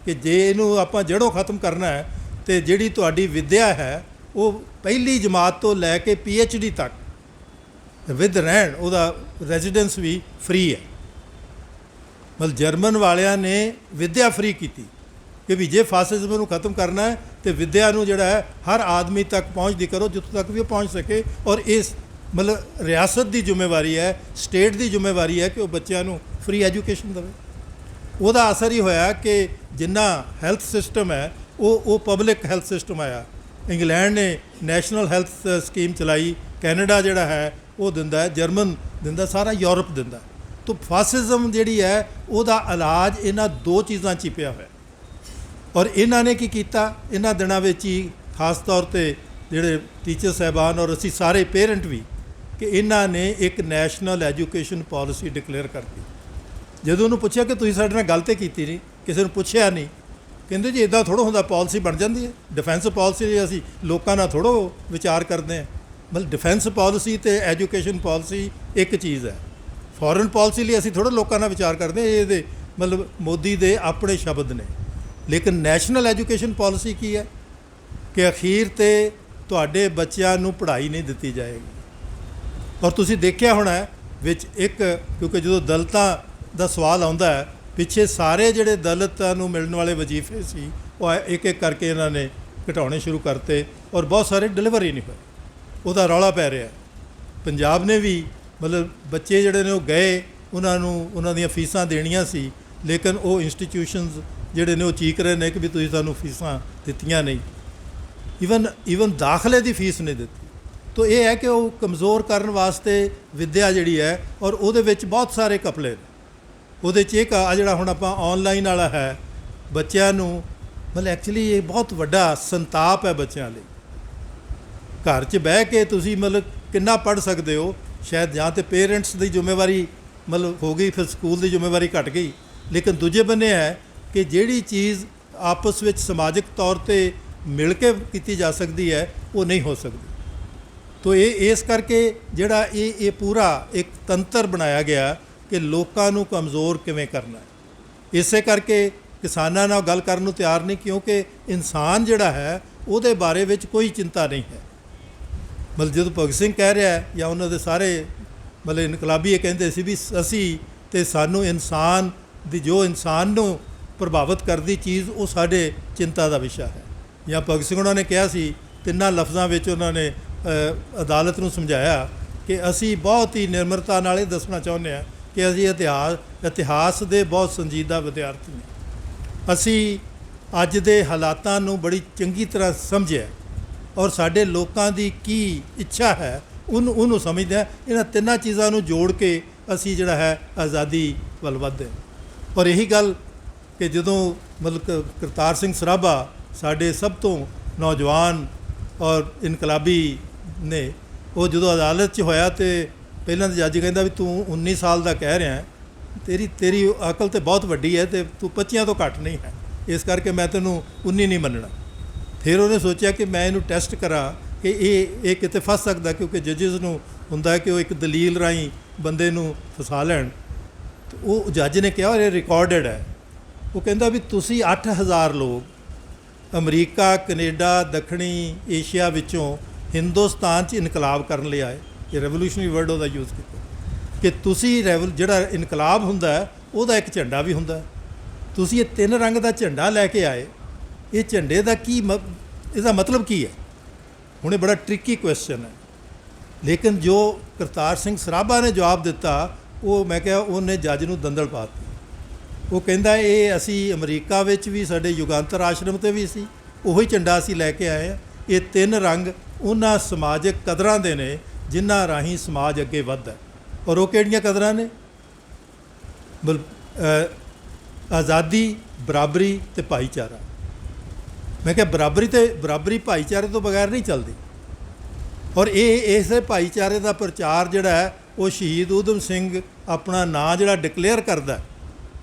ਕਿ ਜੇ ਇਹਨੂੰ ਆਪਾਂ ਜੜ੍ਹੋਂ ਖਤਮ ਕਰਨਾ ਹੈ ਤੇ ਜਿਹੜੀ ਤੁਹਾਡੀ ਵਿੱਦਿਆ ਹੈ ਉਹ ਪਹਿਲੀ ਜਮਾਤ ਤੋਂ ਲੈ ਕੇ PhD ਤੱਕ ਵਿਦ ਰਹਿਣ, ਉਹਦਾ ਰੈਜ਼ੀਡੈਂਸ ਵੀ ਫ੍ਰੀ ਹੈ। ਮਤਲਬ ਜਰਮਨ ਵਾਲਿਆਂ ਨੇ ਵਿੱਦਿਆ ਫ੍ਰੀ ਕੀਤੀ ਕਿ ਵੀ ਜੇ ਫਾਸਿਜ਼ਮ ਨੂੰ ਖਤਮ ਕਰਨਾ ਹੈ ਤੇ ਵਿੱਦਿਆ ਨੂੰ ਜਿਹੜਾ ਹੈ ਹਰ ਆਦਮੀ ਤੱਕ ਪਹੁੰਚਦੀ ਕਰੋ, ਜਿੱਥੋਂ ਤੱਕ ਵੀ ਉਹ ਪਹੁੰਚ ਸਕੇ। ਔਰ ਇਸ ਮਤਲਬ ਰਿਆਸਤ ਦੀ ਜ਼ਿੰਮੇਵਾਰੀ ਹੈ, ਸਟੇਟ ਦੀ ਜ਼ਿੰਮੇਵਾਰੀ ਹੈ ਕਿ ਉਹ ਬੱਚਿਆਂ ਨੂੰ ਫ੍ਰੀ ਐਜੂਕੇਸ਼ਨ ਦੇਵੇ। ਉਹਦਾ ਅਸਰ ਹੀ ਹੋਇਆ ਕਿ ਜਿੰਨਾ ਹੈਲਥ ਸਿਸਟਮ ਹੈ ਉਹ ਪਬਲਿਕ ਹੈਲਥ ਸਿਸਟਮ ਆਇਆ। ਇੰਗਲੈਂਡ ਨੇ ਨੈਸ਼ਨਲ ਹੈਲਥ ਸਕੀਮ ਚਲਾਈ, ਕੈਨੇਡਾ ਜਿਹੜਾ ਹੈ ਉਹ ਦਿੰਦਾ, ਜਰਮਨ ਦਿੰਦਾ, ਸਾਰਾ ਯੂਰਪ ਦਿੰਦਾ। ਤੋ ਫਾਸਿਜ਼ਮ ਜਿਹੜੀ ਹੈ ਉਹਦਾ ਇਲਾਜ ਇਹਨਾਂ 2 ਚੀਜ਼ਾਂ 'ਚ ਹੀ ਪਿਆ ਹੋਇਆ। ਔਰ ਇਹਨਾਂ ਨੇ ਕੀ ਕੀਤਾ ਇਹਨਾਂ ਦਿਨਾਂ ਵਿੱਚ ਹੀ, ਖਾਸ ਤੌਰ 'ਤੇ ਜਿਹੜੇ ਟੀਚਰ ਸਾਹਿਬਾਨ ਔਰ ਅਸੀਂ ਸਾਰੇ ਪੇਰੈਂਟ ਵੀ, ਕਿ ਇਹਨਾਂ ਨੇ ਇੱਕ ਨੈਸ਼ਨਲ ਐਜੂਕੇਸ਼ਨ ਪਾਲਿਸੀ ਡਿਕਲੇਅਰ ਕਰਤੀ। ਜਦੋਂ ਉਹਨੂੰ ਪੁੱਛਿਆ ਕਿ ਤੁਸੀਂ ਸਾਡੇ ਨਾਲ ਗੱਲ ਤਾਂ ਕੀਤੀ ਨਹੀਂ, ਕਿਸੇ ਨੂੰ ਪੁੱਛਿਆ ਨਹੀਂ, ਕਹਿੰਦੇ ਜੀ ਇੱਦਾਂ ਥੋੜ੍ਹਾ ਹੁੰਦਾ, ਪਾਲਿਸੀ ਬਣ ਜਾਂਦੀ ਹੈ। ਡਿਫੈਂਸ ਪਾਲਿਸੀ ਅਸੀਂ ਲੋਕਾਂ ਨਾਲ ਥੋੜ੍ਹਾ ਵਿਚਾਰ ਕਰਦੇ ਹਾਂ। ਮਤਲਬ ਡਿਫੈਂਸ ਪਾਲਿਸੀ ਅਤੇ ਐਜੂਕੇਸ਼ਨ ਪਾਲਿਸੀ ਇੱਕ ਚੀਜ਼ ਹੈ। ਫੋਰਨ ਪਾਲਿਸੀ ਲਈ ਅਸੀਂ ਥੋੜ੍ਹਾ ਲੋਕਾਂ ਨਾਲ ਵਿਚਾਰ ਕਰਦੇ ਹਾਂ, ਇਹਦੇ ਮਤਲਬ ਮੋਦੀ ਦੇ ਆਪਣੇ ਸ਼ਬਦ ਨੇ। ਲੇਕਿਨ ਨੈਸ਼ਨਲ ਐਜੂਕੇਸ਼ਨ ਪਾਲਿਸੀ ਕੀ ਹੈ ਕਿ ਅਖੀਰ 'ਤੇ ਤੁਹਾਡੇ ਬੱਚਿਆਂ ਨੂੰ ਪੜ੍ਹਾਈ ਨਹੀਂ ਦਿੱਤੀ ਜਾਏਗੀ। ਔਰ ਤੁਸੀਂ ਦੇਖਿਆ ਹੋਣਾ ਵਿੱਚ ਇੱਕ, ਕਿਉਂਕਿ ਜਦੋਂ ਦਲਿਤਾਂ ਦਾ ਸਵਾਲ ਆਉਂਦਾ ਹੈ, ਪਿੱਛੇ ਸਾਰੇ ਜਿਹੜੇ ਦਲਿਤਾਂ ਨੂੰ ਮਿਲਣ ਵਾਲੇ ਵਜ਼ੀਫੇ ਸੀ ਉਹ ਇੱਕ ਇੱਕ ਕਰਕੇ ਇਹਨਾਂ ਨੇ ਘਟਾਉਣੇ ਸ਼ੁਰੂ ਕਰਤੇ ਔਰ ਬਹੁਤ ਸਾਰੇ ਡਿਲੀਵਰ ਹੀ ਨਹੀਂ ਹੋਏ। ਉਹਦਾ ਰੌਲਾ ਪੈ ਰਿਹਾ। ਪੰਜਾਬ ਨੇ ਵੀ ਮਤਲਬ ਬੱਚੇ ਜਿਹੜੇ ਨੇ ਉਹ ਗਏ, ਉਹਨਾਂ ਨੂੰ ਉਹਨਾਂ ਦੀਆਂ ਫੀਸਾਂ ਦੇਣੀਆਂ ਸੀ, ਲੇਕਿਨ ਉਹ ਇੰਸਟੀਟਿਊਸ਼ਨਸ ਜਿਹੜੇ ਨੇ ਉਹ ਚੀਕ ਰਹੇ ਨੇ ਕਿ ਵੀ ਤੁਸੀਂ ਸਾਨੂੰ ਫੀਸਾਂ ਦਿੱਤੀਆਂ ਨਹੀਂ। ਈਵਨ ਦਾਖਲੇ ਦੀ ਫੀਸ ਨਹੀਂ ਦਿੱਤੀ। ਤੋ ਇਹ ਹੈ ਕਿ ਉਹ ਕਮਜ਼ੋਰ ਕਰਨ ਵਾਸਤੇ ਵਿੱਦਿਆ ਜਿਹੜੀ ਹੈ, ਔਰ ਉਹਦੇ ਵਿੱਚ ਬਹੁਤ ਸਾਰੇ ਘਪਲੇ ਨੇ। ਉਹਦੇ 'ਚ ਇੱਕ ਆ ਜਿਹੜਾ ਹੁਣ ਆਪਾਂ ਔਨਲਾਈਨ ਵਾਲਾ ਹੈ, ਬੱਚਿਆਂ ਨੂੰ ਮਤਲਬ ਐਕਚੁਅਲੀ ਇਹ ਬਹੁਤ ਵੱਡਾ ਸੰਤਾਪ ਹੈ ਬੱਚਿਆਂ ਲਈ। ਘਰ 'ਚ ਬਹਿ ਕੇ ਤੁਸੀਂ ਮਤਲਬ ਕਿੰਨਾ ਪੜ੍ਹ ਸਕਦੇ ਹੋ? ਸ਼ਾਇਦ ਜਾਂ ਤਾਂ ਪੇਰੈਂਟਸ ਦੀ ਜ਼ਿੰਮੇਵਾਰੀ ਮਤਲਬ ਹੋ ਗਈ, ਫਿਰ ਸਕੂਲ ਦੀ ਜ਼ਿੰਮੇਵਾਰੀ ਘਟ ਗਈ। ਲੇਕਿਨ ਦੂਜੇ ਬੰਨੇ ਹੈ ਕਿ ਜਿਹੜੀ ਚੀਜ਼ ਆਪਸ ਵਿੱਚ ਸਮਾਜਿਕ ਤੌਰ 'ਤੇ ਮਿਲ ਕੇ ਕੀਤੀ ਜਾ ਸਕਦੀ ਹੈ ਉਹ ਨਹੀਂ ਹੋ ਸਕਦੀ। ਤੋ ਇਸ ਕਰਕੇ ਜਿਹੜਾ ਇਹ ਪੂਰਾ ਇੱਕ ਤੰਤਰ ਬਣਾਇਆ ਗਿਆ ਕਿ ਲੋਕਾਂ ਨੂੰ ਕਮਜ਼ੋਰ ਕਿਵੇਂ ਕਰਨਾ ਹੈ। ਇਸੇ ਕਰਕੇ ਕਿਸਾਨਾਂ ਨਾਲ ਗੱਲ ਕਰਨ ਨੂੰ ਤਿਆਰ ਨਹੀਂ, ਕਿਉਂਕਿ ਇਨਸਾਨ ਜਿਹੜਾ ਹੈ ਉਹਦੇ ਬਾਰੇ ਵਿੱਚ ਕੋਈ ਚਿੰਤਾ ਨਹੀਂ ਹੈ। ਮਤਲਬ ਜਦੋਂ ਭਗਤ ਸਿੰਘ ਕਹਿ ਰਿਹਾ ਜਾਂ ਉਹਨਾਂ ਦੇ ਸਾਰੇ ਮਤਲਬ ਇਨਕਲਾਬੀ ਇਹ ਕਹਿੰਦੇ ਸੀ ਵੀ ਅਸੀਂ ਤੇ ਸਾਨੂੰ ਇਨਸਾਨ ਦੀ, ਜੋ ਇਨਸਾਨ ਨੂੰ ਪ੍ਰਭਾਵਿਤ ਕਰਦੀ ਚੀਜ਼, ਉਹ ਸਾਡੇ ਚਿੰਤਾ ਦਾ ਵਿਸ਼ਾ ਹੈ। ਜਾਂ ਭਗਤ ਸਿੰਘ ਉਹਨਾਂ ਨੇ ਕਿਹਾ ਸੀ 3 ਲਫ਼ਜ਼ਾਂ ਵਿੱਚ ਉਹਨਾਂ ਨੇ ਅਦਾਲਤ ਨੂੰ ਸਮਝਾਇਆ ਕਿ ਅਸੀਂ ਬਹੁਤ ਹੀ ਨਿਰਮਰਤਾ ਨਾਲ ਇਹ ਦੱਸਣਾ ਚਾਹੁੰਦੇ ਹਾਂ ਕਿ ਅਸੀਂ ਇਤਿਹਾਸ ਦੇ ਬਹੁਤ ਸੰਜੀਦਾ ਵਿਦਿਆਰਥੀ ਹਾਂ। ਅਸੀਂ ਅੱਜ ਦੇ ਹਾਲਾਤਾਂ ਨੂੰ ਬੜੀ ਚੰਗੀ ਤਰ੍ਹਾਂ ਸਮਝਿਆ ਔਰ ਸਾਡੇ ਲੋਕਾਂ ਦੀ ਕੀ ਇੱਛਾ ਹੈ ਉਹਨੂੰ ਸਮਝਦੇ ਹਾਂ। ਇਹਨਾਂ 3 ਚੀਜ਼ਾਂ ਨੂੰ ਜੋੜ ਕੇ ਅਸੀਂ ਜਿਹੜਾ ਹੈ ਆਜ਼ਾਦੀ ਵੱਲ ਵਧਦੇ। ਔਰ ਇਹੀ ਗੱਲ ਕਿ ਜਦੋਂ ਮਤਲਬ ਕਰਤਾਰ ਸਿੰਘ ਸਰਾਭਾ ਸਾਡੇ ਸਭ ਤੋਂ ਨੌਜਵਾਨ ਔਰ ਇਨਕਲਾਬੀ ਨੇ, ਉਹ ਜਦੋਂ ਅਦਾਲਤ 'ਚ ਹੋਇਆ ਤੇ ਪਹਿਲਾਂ ਤਾਂ ਜੱਜ ਕਹਿੰਦਾ ਵੀ ਤੂੰ 19 ਸਾਲ ਦਾ ਕਹਿ ਰਿਹਾ, ਤੇਰੀ ਅਕਲ ਤਾਂ ਬਹੁਤ ਵੱਡੀ ਹੈ ਤੇ ਤੂੰ 25 ਤੋਂ ਘੱਟ ਨਹੀਂ ਹੈ, ਇਸ ਕਰਕੇ ਮੈਂ ਤੈਨੂੰ 19 ਨਹੀਂ ਮੰਨਣਾ। ਫਿਰ ਉਹਨੇ ਸੋਚਿਆ ਕਿ ਮੈਂ ਇਹਨੂੰ ਟੈਸਟ ਕਰਾਂ ਕਿ ਇਹ ਕਿਤੇ ਫਸ ਸਕਦਾ, ਕਿਉਂਕਿ ਜੱਜਿਸ ਨੂੰ ਹੁੰਦਾ ਕਿ ਉਹ ਇੱਕ ਦਲੀਲ ਰਾਹੀਂ ਬੰਦੇ ਨੂੰ ਫਸਾ ਲੈਣ। ਤੇ ਉਹ ਜੱਜ ਨੇ ਕਿਹਾ, ਇਹ ਰਿਕਾਰਡਡ ਹੈ, ਉਹ ਕਹਿੰਦਾ ਵੀ ਤੁਸੀਂ 8000 ਲੋਕ ਅਮਰੀਕਾ, ਕੈਨੇਡਾ, ਦੱਖਣੀ ਏਸ਼ੀਆ ਵਿੱਚੋਂ ਹਿੰਦੁਸਤਾਨ 'ਚ ਇਨਕਲਾਬ ਕਰਨ ਲਈ ਆਏ। ਇਹ ਰੈਵੋਲੂਸ਼ਨਰੀ ਵਰਡ ਉਹਦਾ ਯੂਜ਼ ਕੀਤਾ ਕਿ ਤੁਸੀਂ ਜਿਹੜਾ ਇਨਕਲਾਬ ਹੁੰਦਾ ਹੈ ਉਹਦਾ ਇੱਕ ਝੰਡਾ ਵੀ ਹੁੰਦਾ ਹੈ, ਤੁਸੀਂ ਇਹ 3 ਰੰਗ ਦਾ ਝੰਡਾ ਲੈ ਕੇ ਆਏ, ਇਹ ਝੰਡੇ ਦਾ ਕੀ ਇਹਦਾ ਮਤਲਬ ਕੀ ਹੈ? ਹੁਣ ਇਹ ਬੜਾ ਟ੍ਰਿਕੀ ਕੁਐਸਚਨ ਹੈ, ਲੇਕਿਨ ਜੋ ਕਰਤਾਰ ਸਿੰਘ ਸਰਾਭਾ ਨੇ ਜਵਾਬ ਦਿੱਤਾ, ਉਹ ਮੈਂ ਕਿਹਾ ਉਹਨੇ ਜੱਜ ਨੂੰ ਦੰਦਲ ਪਾ ਦਿੱਤੀ। ਉਹ ਕਹਿੰਦਾ ਇਹ ਅਸੀਂ ਅਮਰੀਕਾ ਵਿੱਚ ਵੀ ਸਾਡੇ ਯੁਗਾਂਤਰ ਆਸ਼ਰਮ 'ਤੇ ਵੀ ਸੀ, ਉਹੀ ਝੰਡਾ ਅਸੀਂ ਲੈ ਕੇ ਆਏ ਹਾਂ। ਇਹ 3 ਰੰਗ ਉਹਨਾਂ ਸਮਾਜਿਕ ਕਦਰਾਂ ਦੇ ਨੇ ਜਿਨ੍ਹਾਂ ਰਾਹੀਂ ਸਮਾਜ ਅੱਗੇ ਵੱਧਦਾ। ਔਰ ਉਹ ਕਿਹੜੀਆਂ ਕਦਰਾਂ ਨੇ? ਆਜ਼ਾਦੀ, ਬਰਾਬਰੀ ਅਤੇ ਭਾਈਚਾਰਾ। ਮੈਂ ਕਿਹਾ ਬਰਾਬਰੀ ਭਾਈਚਾਰੇ ਤੋਂ ਬਗੈਰ ਨਹੀਂ ਚੱਲਦੀ। ਔਰ ਇਸੇ ਭਾਈਚਾਰੇ ਦਾ ਪ੍ਰਚਾਰ ਜਿਹੜਾ ਹੈ ਉਹ ਸ਼ਹੀਦ ਊਧਮ ਸਿੰਘ ਆਪਣਾ ਨਾਂ ਜਿਹੜਾ ਡਿਕਲੇਅਰ ਕਰਦਾ,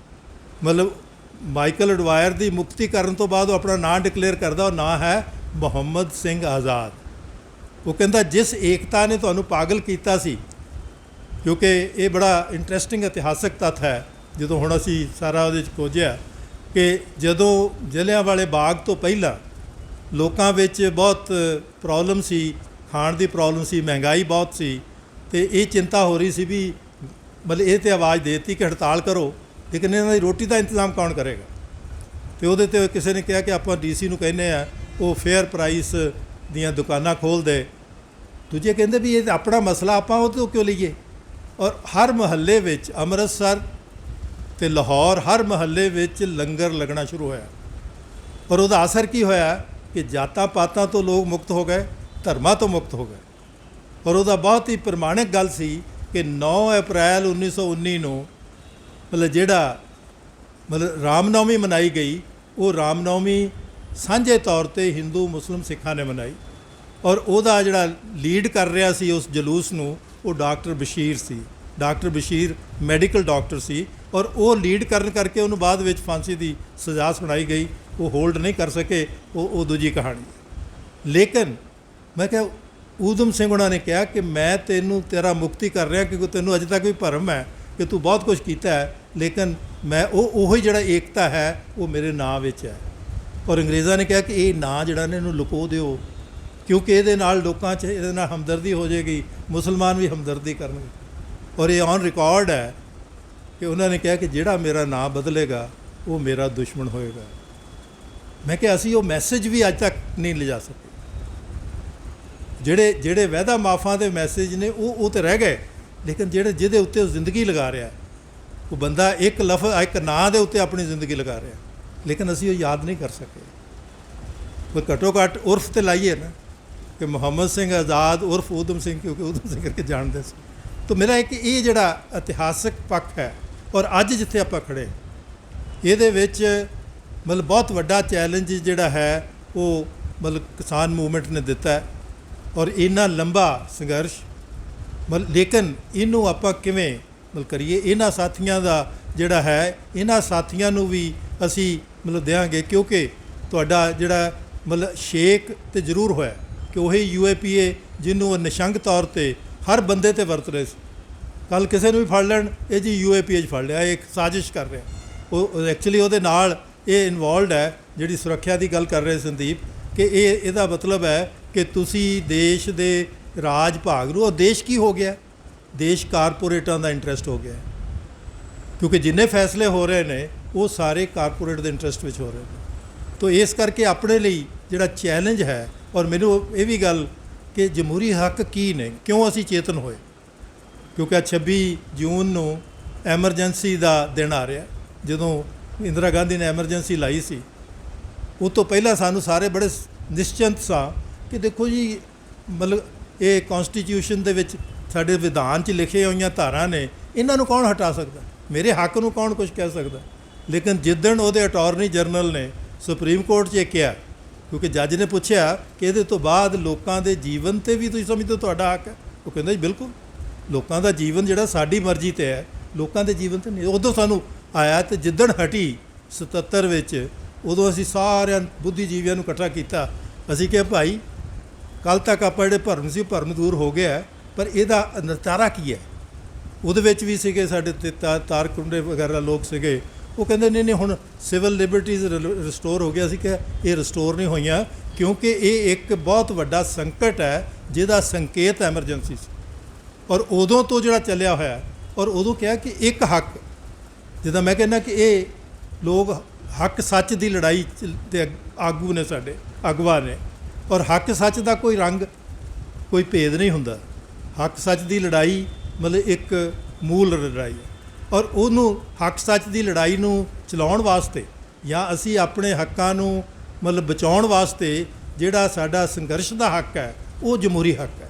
ਮਤਲਬ ਮਾਈਕਲ ਐਡਵਾਇਰ ਦੀ ਮੁਕਤੀ ਕਰਨ ਤੋਂ ਬਾਅਦ ਉਹ ਆਪਣਾ ਨਾਂ ਡਿਕਲੇਅਰ ਕਰਦਾ, ਉਹ ਨਾਂ ਹੈ ਮੁਹੰਮਦ ਸਿੰਘ ਆਜ਼ਾਦ। ਉਹ ਕਹਿੰਦਾ ਜਿਸ ਏਕਤਾ ਨੇ ਤੁਹਾਨੂੰ ਪਾਗਲ ਕੀਤਾ ਸੀ, ਕਿਉਂਕਿ ਇਹ ਬੜਾ ਇੰਟਰਸਟਿੰਗ ਇਤਿਹਾਸਕ ਤੱਥ ਹੈ, ਜਦੋਂ ਹੁਣ ਅਸੀਂ ਸਾਰਾ ਉਹਦੇ 'ਚ ਖੋਜਿਆ ਕਿ ਜਦੋਂ ਜਲ੍ਹਿਆਂਵਾਲੇ ਬਾਗ ਤੋਂ ਪਹਿਲਾਂ ਲੋਕਾਂ ਵਿੱਚ ਬਹੁਤ ਪ੍ਰੋਬਲਮ ਸੀ, ਖਾਣ ਦੀ ਪ੍ਰੋਬਲਮ ਸੀ, ਮਹਿੰਗਾਈ ਬਹੁਤ ਸੀ, ਅਤੇ ਇਹ ਚਿੰਤਾ ਹੋ ਰਹੀ ਸੀ ਵੀ ਮਤਲਬ ਇਹ ਤਾਂ ਆਵਾਜ਼ ਦੇ ਦਿੱਤੀ ਕਿ ਹੜਤਾਲ ਕਰੋ, ਲੇਕਿਨ ਇਹਨਾਂ ਦੀ ਰੋਟੀ ਦਾ ਇੰਤਜ਼ਾਮ ਕੌਣ ਕਰੇਗਾ? ਅਤੇ ਉਹਦੇ 'ਤੇ ਕਿਸੇ ਨੇ ਕਿਹਾ ਕਿ ਆਪਾਂ DC ਨੂੰ ਕਹਿੰਦੇ ਆ ਉਹ ਫੇਅਰ ਪ੍ਰਾਈਸ ਦੀਆਂ ਦੁਕਾਨਾਂ ਖੋਲ੍ਹ ਦੇ। ਦੂਜੇ ਕਹਿੰਦੇ ਵੀ ਇਹ ਤਾਂ ਆਪਣਾ ਮਸਲਾ, ਆਪਾਂ ਉਹ ਤੋਂ ਕਿਉਂ ਲਈਏ? ਔਰ ਹਰ ਮੁਹੱਲੇ ਵਿੱਚ ਅੰਮ੍ਰਿਤਸਰ ਅਤੇ ਲਾਹੌਰ ਹਰ ਮੁਹੱਲੇ ਵਿੱਚ ਲੰਗਰ ਲੱਗਣਾ ਸ਼ੁਰੂ ਹੋਇਆ। ਔਰ ਉਹਦਾ ਅਸਰ ਕੀ ਹੋਇਆ ਕਿ ਜਾਤਾਂ ਪਾਤਾਂ ਤੋਂ ਲੋਕ ਮੁਕਤ ਹੋ ਗਏ, ਧਰਮਾਂ ਤੋਂ ਮੁਕਤ ਹੋ ਗਏ। ਔਰ ਉਹਦਾ ਬਹੁਤ ਹੀ ਪ੍ਰਮਾਣਿਕ ਗੱਲ ਸੀ ਕਿ 9 ਅਪ੍ਰੈਲ 1919 ਨੂੰ ਜਿਹੜਾ ਰਾਮਨੌਮੀ ਮਨਾਈ ਗਈ, ਉਹ ਰਾਮਨੌਮੀ ਸਾਂਝੇ ਤੌਰ 'ਤੇ ਹਿੰਦੂ, ਮੁਸਲਿਮ, ਸਿੱਖਾਂ ਨੇ ਮਨਾਈ। ਔਰ ਉਹਦਾ ਜਿਹੜਾ ਲੀਡ ਕਰ ਰਿਹਾ ਸੀ ਉਸ ਜਲੂਸ ਨੂੰ, ਉਹ ਡਾਕਟਰ ਬਸ਼ੀਰ ਸੀ। ਡਾਕਟਰ ਬਸ਼ੀਰ ਮੈਡੀਕਲ ਡਾਕਟਰ ਸੀ, ਔਰ ਉਹ ਲੀਡ ਕਰਨ ਕਰਕੇ ਉਹਨੂੰ ਬਾਅਦ ਵਿੱਚ ਫਾਂਸੀ ਦੀ ਸਜ਼ਾ ਸੁਣਾਈ ਗਈ। ਉਹ ਹੋਲਡ ਨਹੀਂ ਕਰ ਸਕੇ, ਉਹ ਦੂਜੀ ਕਹਾਣੀ। ਲੇਕਿਨ ਮੈਂ ਕਿਹਾ ਊਧਮ ਸਿੰਘ ਉਹਨਾਂ ਨੇ ਕਿਹਾ ਕਿ ਮੈਂ ਤੇਰਾ ਮੁਕਤੀ ਕਰ ਰਿਹਾ, ਕਿਉਂਕਿ ਤੈਨੂੰ ਅਜੇ ਤੱਕ ਵੀ ਭਰਮ ਹੈ ਕਿ ਤੂੰ ਬਹੁਤ ਕੁਝ ਕੀਤਾ ਹੈ, ਲੇਕਿਨ ਮੈਂ ਉਹੀ ਜਿਹੜਾ ਏਕਤਾ ਹੈ ਉਹ ਮੇਰੇ ਨਾਂ ਵਿੱਚ ਹੈ। ਔਰ ਅੰਗਰੇਜ਼ਾਂ ਨੇ ਕਿਹਾ ਕਿ ਇਹ ਨਾਂ ਜਿਹੜਾ ਨੇ ਇਹਨੂੰ ਲੁਕੋ ਦਿਓ, ਕਿਉਂਕਿ ਇਹਦੇ ਨਾਲ ਲੋਕਾਂ 'ਚ ਇਹਦੇ ਨਾਲ ਹਮਦਰਦੀ ਹੋ ਜਾਏਗੀ, ਮੁਸਲਮਾਨ ਵੀ ਹਮਦਰਦੀ ਕਰਨਗੇ। ਔਰ ਇਹ ਔਨ ਰਿਕਾਰਡ ਹੈ ਕਿ ਉਹਨਾਂ ਨੇ ਕਿਹਾ ਕਿ ਜਿਹੜਾ ਮੇਰਾ ਨਾਂ ਬਦਲੇਗਾ ਉਹ ਮੇਰਾ ਦੁਸ਼ਮਣ ਹੋਏਗਾ। ਮੈਂ ਕਿਹਾ ਅਸੀਂ ਉਹ ਮੈਸੇਜ ਵੀ ਅੱਜ ਤੱਕ ਨਹੀਂ ਲਿਜਾ ਸਕੇ। ਜਿਹੜੇ ਵਾਅਦਾ ਮਾਫਾਂ ਦੇ ਮੈਸੇਜ ਨੇ ਉਹ ਤਾਂ ਰਹਿ ਗਏ, ਲੇਕਿਨ ਜਿਹਦੇ ਉੱਤੇ ਉਹ ਜ਼ਿੰਦਗੀ ਲਗਾ ਰਿਹਾ, ਉਹ ਬੰਦਾ ਇੱਕ ਨਾਂ ਦੇ ਉੱਤੇ ਆਪਣੀ ਜ਼ਿੰਦਗੀ ਲਗਾ ਰਿਹਾ, ਲੇਕਿਨ ਅਸੀਂ ਉਹ ਯਾਦ ਨਹੀਂ ਕਰ ਸਕੇ। ਕੋਈ ਘੱਟੋ ਘੱਟ ਉਰਫ ਤੇ ਲਾਈਏ ਨਾ ਕਿ ਮੁਹੰਮਦ ਸਿੰਘ ਆਜ਼ਾਦ ਉਰਫ ਊਧਮ ਸਿੰਘ, ਕਿਉਂਕਿ ਊਧਮ ਸਿੰਘ ਕਰਕੇ ਜਾਣਦੇ ਸੀ। ਤਾਂ ਮੇਰਾ ਇੱਕ ਇਹ ਜਿਹੜਾ ਇਤਿਹਾਸਕ ਪੱਖ ਹੈ, ਔਰ ਅੱਜ ਜਿੱਥੇ ਆਪਾਂ ਖੜ੍ਹੇ ਇਹਦੇ ਵਿੱਚ ਬਹੁਤ ਵੱਡਾ ਚੈਲੰਜ ਜਿਹੜਾ ਹੈ ਉਹ ਕਿਸਾਨ ਮੂਵਮੈਂਟ ਨੇ ਦਿੱਤਾ ਹੈ, ਔਰ ਇੰਨਾ ਲੰਬਾ ਸੰਘਰਸ਼ ਲੇਕਿਨ ਇਹਨੂੰ ਆਪਾਂ ਕਿਵੇਂ ਕਰੀਏ? ਇਹਨਾਂ ਸਾਥੀਆਂ ਦਾ ਜਿਹੜਾ ਹੈ, ਇਹਨਾਂ ਸਾਥੀਆਂ ਨੂੰ ਵੀ ਅਸੀਂ ਦਿਆਂਗੇ, ਕਿਉਂਕਿ ਤੁਹਾਡਾ ਜਿਹੜਾ ਸ਼ੇਕ ਤੇ ਜ਼ਰੂਰ ਹੋਇਆ ਕਿ ਉਹੀ UAPA ਜਿਹਨੂੰ ਉਹ ਨਿਸ਼ੰਗ ਤੌਰ 'ਤੇ ਹਰ ਬੰਦੇ 'ਤੇ ਵਰਤ ਰਹੇ ਸੀ। ਕੱਲ੍ਹ ਕਿਸੇ ਨੂੰ ਵੀ ਫੜ ਲੈਣ, ਇਹ ਜੀ UAPA 'ਚ ਫੜ ਲਿਆ, ਇਹ ਇੱਕ ਸਾਜ਼ਿਸ਼ ਕਰ ਰਿਹਾ। ਉਹ ਐਕਚੁਅਲੀ ਉਹਦੇ ਨਾਲ ਇਹ ਇਨਵੋਲਵਡ ਹੈ, ਜਿਹੜੀ ਸੁਰੱਖਿਆ ਦੀ ਗੱਲ ਕਰ ਰਹੇ ਸੰਦੀਪ, ਕਿ ਇਹਦਾ ਮਤਲਬ ਹੈ ਕਿ ਤੁਸੀਂ ਦੇਸ਼ ਦੇ ਰਾਜ ਭਾਗ ਨੂੰ, ਉਹ ਦੇਸ਼ ਕੀ ਹੋ ਗਿਆ? ਦੇਸ਼ ਕਾਰਪੋਰੇਟਾਂ ਦਾ ਇੰਟਰਸਟ ਹੋ ਗਿਆ, ਕਿਉਂਕਿ ਜਿੰਨੇ ਫੈਸਲੇ ਹੋ ਰਹੇ ਨੇ ਉਹ ਸਾਰੇ ਕਾਰਪੋਰੇਟ ਦੇ ਇੰਟਰਸਟ ਵਿੱਚ ਹੋ ਰਹੇ ਨੇ। ਤਾਂ ਇਸ ਕਰਕੇ ਆਪਣੇ ਲਈ ਜਿਹੜਾ ਚੈਲੰਜ ਹੈ, ਔਰ ਮੈਨੂੰ ਇਹ ਵੀ ਗੱਲ ਕਿ ਜਮਹੂਰੀ ਹੱਕ ਕੀ ਨੇ, ਕਿਉਂ ਅਸੀਂ ਚੇਤਨ ਹੋਏ, ਕਿਉਂਕਿ 26 ਜੂਨ ਨੂੰ ਐਮਰਜੈਂਸੀ ਦਾ ਦਿਨ ਆ ਰਿਹਾ। ਜਦੋਂ ਇੰਦਰਾ ਗਾਂਧੀ ਨੇ ਐਮਰਜੈਂਸੀ ਲਾਈ ਸੀ, ਉਹ ਤੋਂ ਪਹਿਲਾਂ ਸਾਨੂੰ ਸਾਰੇ ਬੜੇ ਨਿਸ਼ਚਿੰਤ ਸਾਂ ਕਿ ਦੇਖੋ ਜੀ ਇਹ ਕੌਂਸਟੀਟਿਊਸ਼ਨ ਦੇ ਵਿੱਚ ਸਾਡੇ ਵਿਧਾਨ 'ਚ ਲਿਖੇ ਹੋਈਆਂ ਧਾਰਾ ਨੇ, ਇਹਨਾਂ ਨੂੰ ਕੌਣ ਹਟਾ ਸਕਦਾ, ਮੇਰੇ ਹੱਕ ਨੂੰ ਕੌਣ ਕੁਝ ਕਹਿ ਸਕਦਾ। ਲੇਕਿਨ ਜਿੱਦਣ ਉਹਦੇ ਅਟਾਰਨੀ ਜਨਰਲ ਨੇ ਸੁਪਰੀਮ ਕੋਰਟ 'ਚ ਇਹ ਕਿਹਾ, ਕਿਉਂਕਿ ਜੱਜ ਨੇ ਪੁੱਛਿਆ ਕਿ ਇਹਦੇ ਤੋਂ ਬਾਅਦ ਲੋਕਾਂ ਦੇ ਜੀਵਨ 'ਤੇ ਵੀ ਤੁਸੀਂ ਸਮਝਦੇ ਤੁਹਾਡਾ ਹੱਕ ਹੈ? ਉਹ ਕਹਿੰਦਾ ਜੀ ਬਿਲਕੁਲ, ਲੋਕਾਂ ਦਾ ਜੀਵਨ ਜਿਹੜਾ ਸਾਡੀ ਮਰਜ਼ੀ 'ਤੇ ਹੈ, ਲੋਕਾਂ ਦੇ ਜੀਵਨ 'ਤੇ ਨਹੀਂ। ਉਦੋਂ ਸਾਨੂੰ ਆਇਆ, ਅਤੇ ਜਿੱਦਣ ਹਟੀ 77 ਵਿੱਚ, ਉਦੋਂ ਅਸੀਂ ਸਾਰਿਆਂ ਬੁੱਧੀਜੀਵੀਆਂ ਨੂੰ ਇਕੱਠਾ ਕੀਤਾ। ਅਸੀਂ ਕਿਹਾ ਭਾਈ ਕੱਲ੍ਹ ਤੱਕ ਆਪਾਂ ਜਿਹੜੇ ਭਰਮ ਸੀ, ਭਰਮ ਦੂਰ ਹੋ ਗਿਆ, ਪਰ ਇਹਦਾ ਨਿਪਟਾਰਾ ਕੀ ਹੈ? ਉਹਦੇ ਵਿੱਚ ਵੀ ਸੀਗੇ ਸਾਡੇ ਤਾਰਕੁੰਡੇ ਵਗੈਰਾ ਲੋਕ ਸੀਗੇ। ਉਹ ਕਹਿੰਦੇ ਨਹੀਂ ਹੁਣ ਸਿਵਲ ਲਿਬਰਟੀਜ਼ ਰਿਸਟੋਰ ਹੋ ਗਿਆ ਸੀ। ਕਿ ਇਹ ਰਿਸਟੋਰ ਨਹੀਂ ਹੋਈਆਂ, ਕਿਉਂਕਿ ਇਹ ਇੱਕ ਬਹੁਤ ਵੱਡਾ ਸੰਕਟ ਹੈ ਜਿਹਦਾ ਸੰਕੇਤ ਐਮਰਜੈਂਸੀ ਸੀ, ਔਰ ਉਦੋਂ ਤੋਂ ਜਿਹੜਾ ਚੱਲਿਆ ਹੋਇਆ। ਔਰ ਉਦੋਂ ਕਿਹਾ ਕਿ ਇੱਕ ਹੱਕ, ਜਿੱਦਾਂ ਮੈਂ ਕਹਿੰਦਾ ਕਿ ਇਹ ਲੋਕ ਹੱਕ ਸੱਚ ਦੀ ਲੜਾਈ ਦੇ ਆਗੂ ਨੇ, ਸਾਡੇ ਅਗਵਾ ਨੇ। ਔਰ ਹੱਕ ਸੱਚ ਦਾ ਕੋਈ ਰੰਗ, ਕੋਈ ਭੇਦ ਨਹੀਂ ਹੁੰਦਾ। ਹੱਕ ਸੱਚ ਦੀ ਲੜਾਈ ਮਤਲਬ ਇੱਕ ਮੂਲ ਲੜਾਈ ਹੈ। ਔਰ ਉਹਨੂੰ ਹੱਕ ਸੱਚ ਦੀ ਲੜਾਈ ਨੂੰ ਚਲਾਉਣ ਵਾਸਤੇ ਜਾਂ ਅਸੀਂ ਆਪਣੇ ਹੱਕਾਂ ਨੂੰ ਮਤਲਬ ਬਚਾਉਣ ਵਾਸਤੇ ਜਿਹੜਾ ਸਾਡਾ ਸੰਘਰਸ਼ ਦਾ ਹੱਕ ਹੈ, ਉਹ ਜਮਹੂਰੀ ਹੱਕ ਹੈ।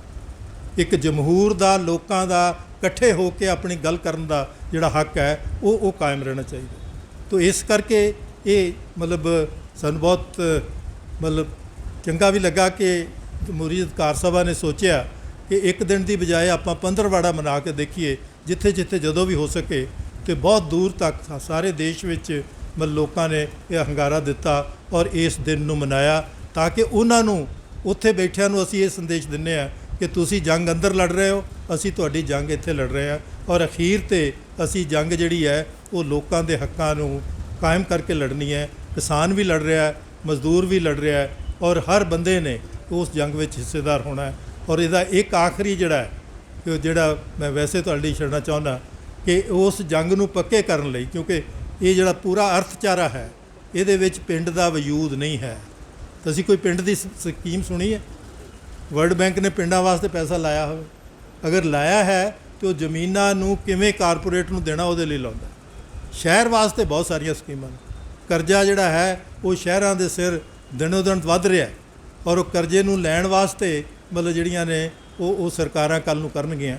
ਇੱਕ ਜਮਹੂਰ ਦਾ, ਲੋਕਾਂ ਦਾ ਇਕੱਠੇ ਹੋ ਕੇ ਆਪਣੀ ਗੱਲ ਕਰਨ ਦਾ ਜਿਹੜਾ ਹੱਕ ਹੈ, ਉਹ ਕਾਇਮ ਰਹਿਣਾ ਚਾਹੀਦਾ। ਤੋ ਇਸ ਕਰਕੇ ਇਹ ਮਤਲਬ ਸਾਨੂੰ ਬਹੁਤ ਮਤਲਬ ਚੰਗਾ ਵੀ ਲੱਗਾ ਕਿ ਜਮਹੂਰੀ ਅਧਿਕਾਰ ਸਭਾ ਨੇ ਸੋਚਿਆ ਕਿ ਇੱਕ ਦਿਨ ਦੀ ਬਜਾਏ ਆਪਾਂ ਪੰਦਰਵਾੜਾ ਮਨਾ ਕੇ ਦੇਖੀਏ, ਜਿੱਥੇ ਜਿੱਥੇ ਜਦੋਂ ਵੀ ਹੋ ਸਕੇ। ਅਤੇ ਬਹੁਤ ਦੂਰ ਤੱਕ ਸਾਰੇ ਦੇਸ਼ ਵਿੱਚ ਮਤਲਬ ਲੋਕਾਂ ਨੇ ਇਹ ਹੰਗਾਰਾ ਦਿੱਤਾ ਔਰ ਇਸ ਦਿਨ ਨੂੰ ਮਨਾਇਆ, ਤਾਂ ਕਿ ਉਹਨਾਂ ਨੂੰ ਉੱਥੇ ਬੈਠਿਆਂ ਨੂੰ ਅਸੀਂ ਇਹ ਸੰਦੇਸ਼ ਦਿੰਦੇ ਹਾਂ ਕਿ ਤੁਸੀਂ ਜੰਗ ਅੰਦਰ ਲੜ ਰਹੇ ਹੋ, ਅਸੀਂ ਤੁਹਾਡੀ ਜੰਗ ਇੱਥੇ ਲੜ ਰਹੇ ਹਾਂ। ਔਰ ਅਖੀਰ 'ਤੇ ਅਸੀਂ ਜੰਗ ਜਿਹੜੀ ਹੈ ਉਹ ਲੋਕਾਂ ਦੇ ਹੱਕਾਂ ਨੂੰ ਕਾਇਮ ਕਰਕੇ ਲੜਨੀ ਹੈ। ਕਿਸਾਨ ਵੀ ਲੜ ਰਿਹਾ ਹੈ, ਮਜ਼ਦੂਰ ਵੀ ਲੜ ਰਿਹਾ ਹੈ, ਔਰ ਹਰ ਬੰਦੇ ਨੇ ਉਸ ਜੰਗ ਵਿੱਚ ਹਿੱਸੇਦਾਰ ਹੋਣਾ ਹੈ। ਔਰ ਇਹਦਾ ਇੱਕ ਆਖਰੀ ਜਿਹੜਾ ਹੈ ਕਿ ਜਿਹੜਾ ਮੈਂ ਵੈਸੇ ਤੁਹਾਡੇ ਲਈ ਛੱਡਣਾ ਚਾਹੁੰਦਾ ਕਿ ਉਸ ਜੰਗ ਨੂੰ ਪੱਕੇ ਕਰਨ ਲਈ, ਕਿਉਂਕਿ ਇਹ ਜਿਹੜਾ ਪੂਰਾ ਅਰਥਚਾਰਾ ਹੈ ਇਹਦੇ ਵਿੱਚ ਪਿੰਡ ਦਾ ਵਜੂਦ ਨਹੀਂ ਹੈ। ਤਾਂ ਅਸੀਂ ਕੋਈ ਪਿੰਡ ਦੀ ਸਕੀਮ ਸੁਣੀ ਹੈ? ਵਰਲਡ ਬੈਂਕ ਨੇ ਪਿੰਡਾਂ ਵਾਸਤੇ ਪੈਸਾ ਲਾਇਆ ਹੋਵੇ? ਅਗਰ ਲਾਇਆ ਹੈ ਤਾਂ ਉਹ ਜ਼ਮੀਨਾਂ ਨੂੰ ਕਿਵੇਂ ਕਾਰਪੋਰੇਟ ਨੂੰ ਦੇਣਾ ਉਹਦੇ ਲਈ ਲਾਉਂਦਾ। ਸ਼ਹਿਰ ਵਾਸਤੇ ਬਹੁਤ ਸਾਰੀਆਂ ਸਕੀਮਾਂ ਨੇ। ਕਰਜ਼ਾ ਜਿਹੜਾ ਹੈ ਉਹ ਸ਼ਹਿਰਾਂ ਦੇ ਸਿਰ ਦਿਨੋਂ ਦਿਨ ਵੱਧ ਰਿਹਾ, ਔਰ ਉਹ ਕਰਜ਼ੇ ਨੂੰ ਲੈਣ ਵਾਸਤੇ ਮਤਲਬ ਜਿਹੜੀਆਂ ਨੇ ਉਹ ਸਰਕਾਰਾਂ ਕੱਲ੍ਹ ਨੂੰ ਕਰਨਗੀਆਂ।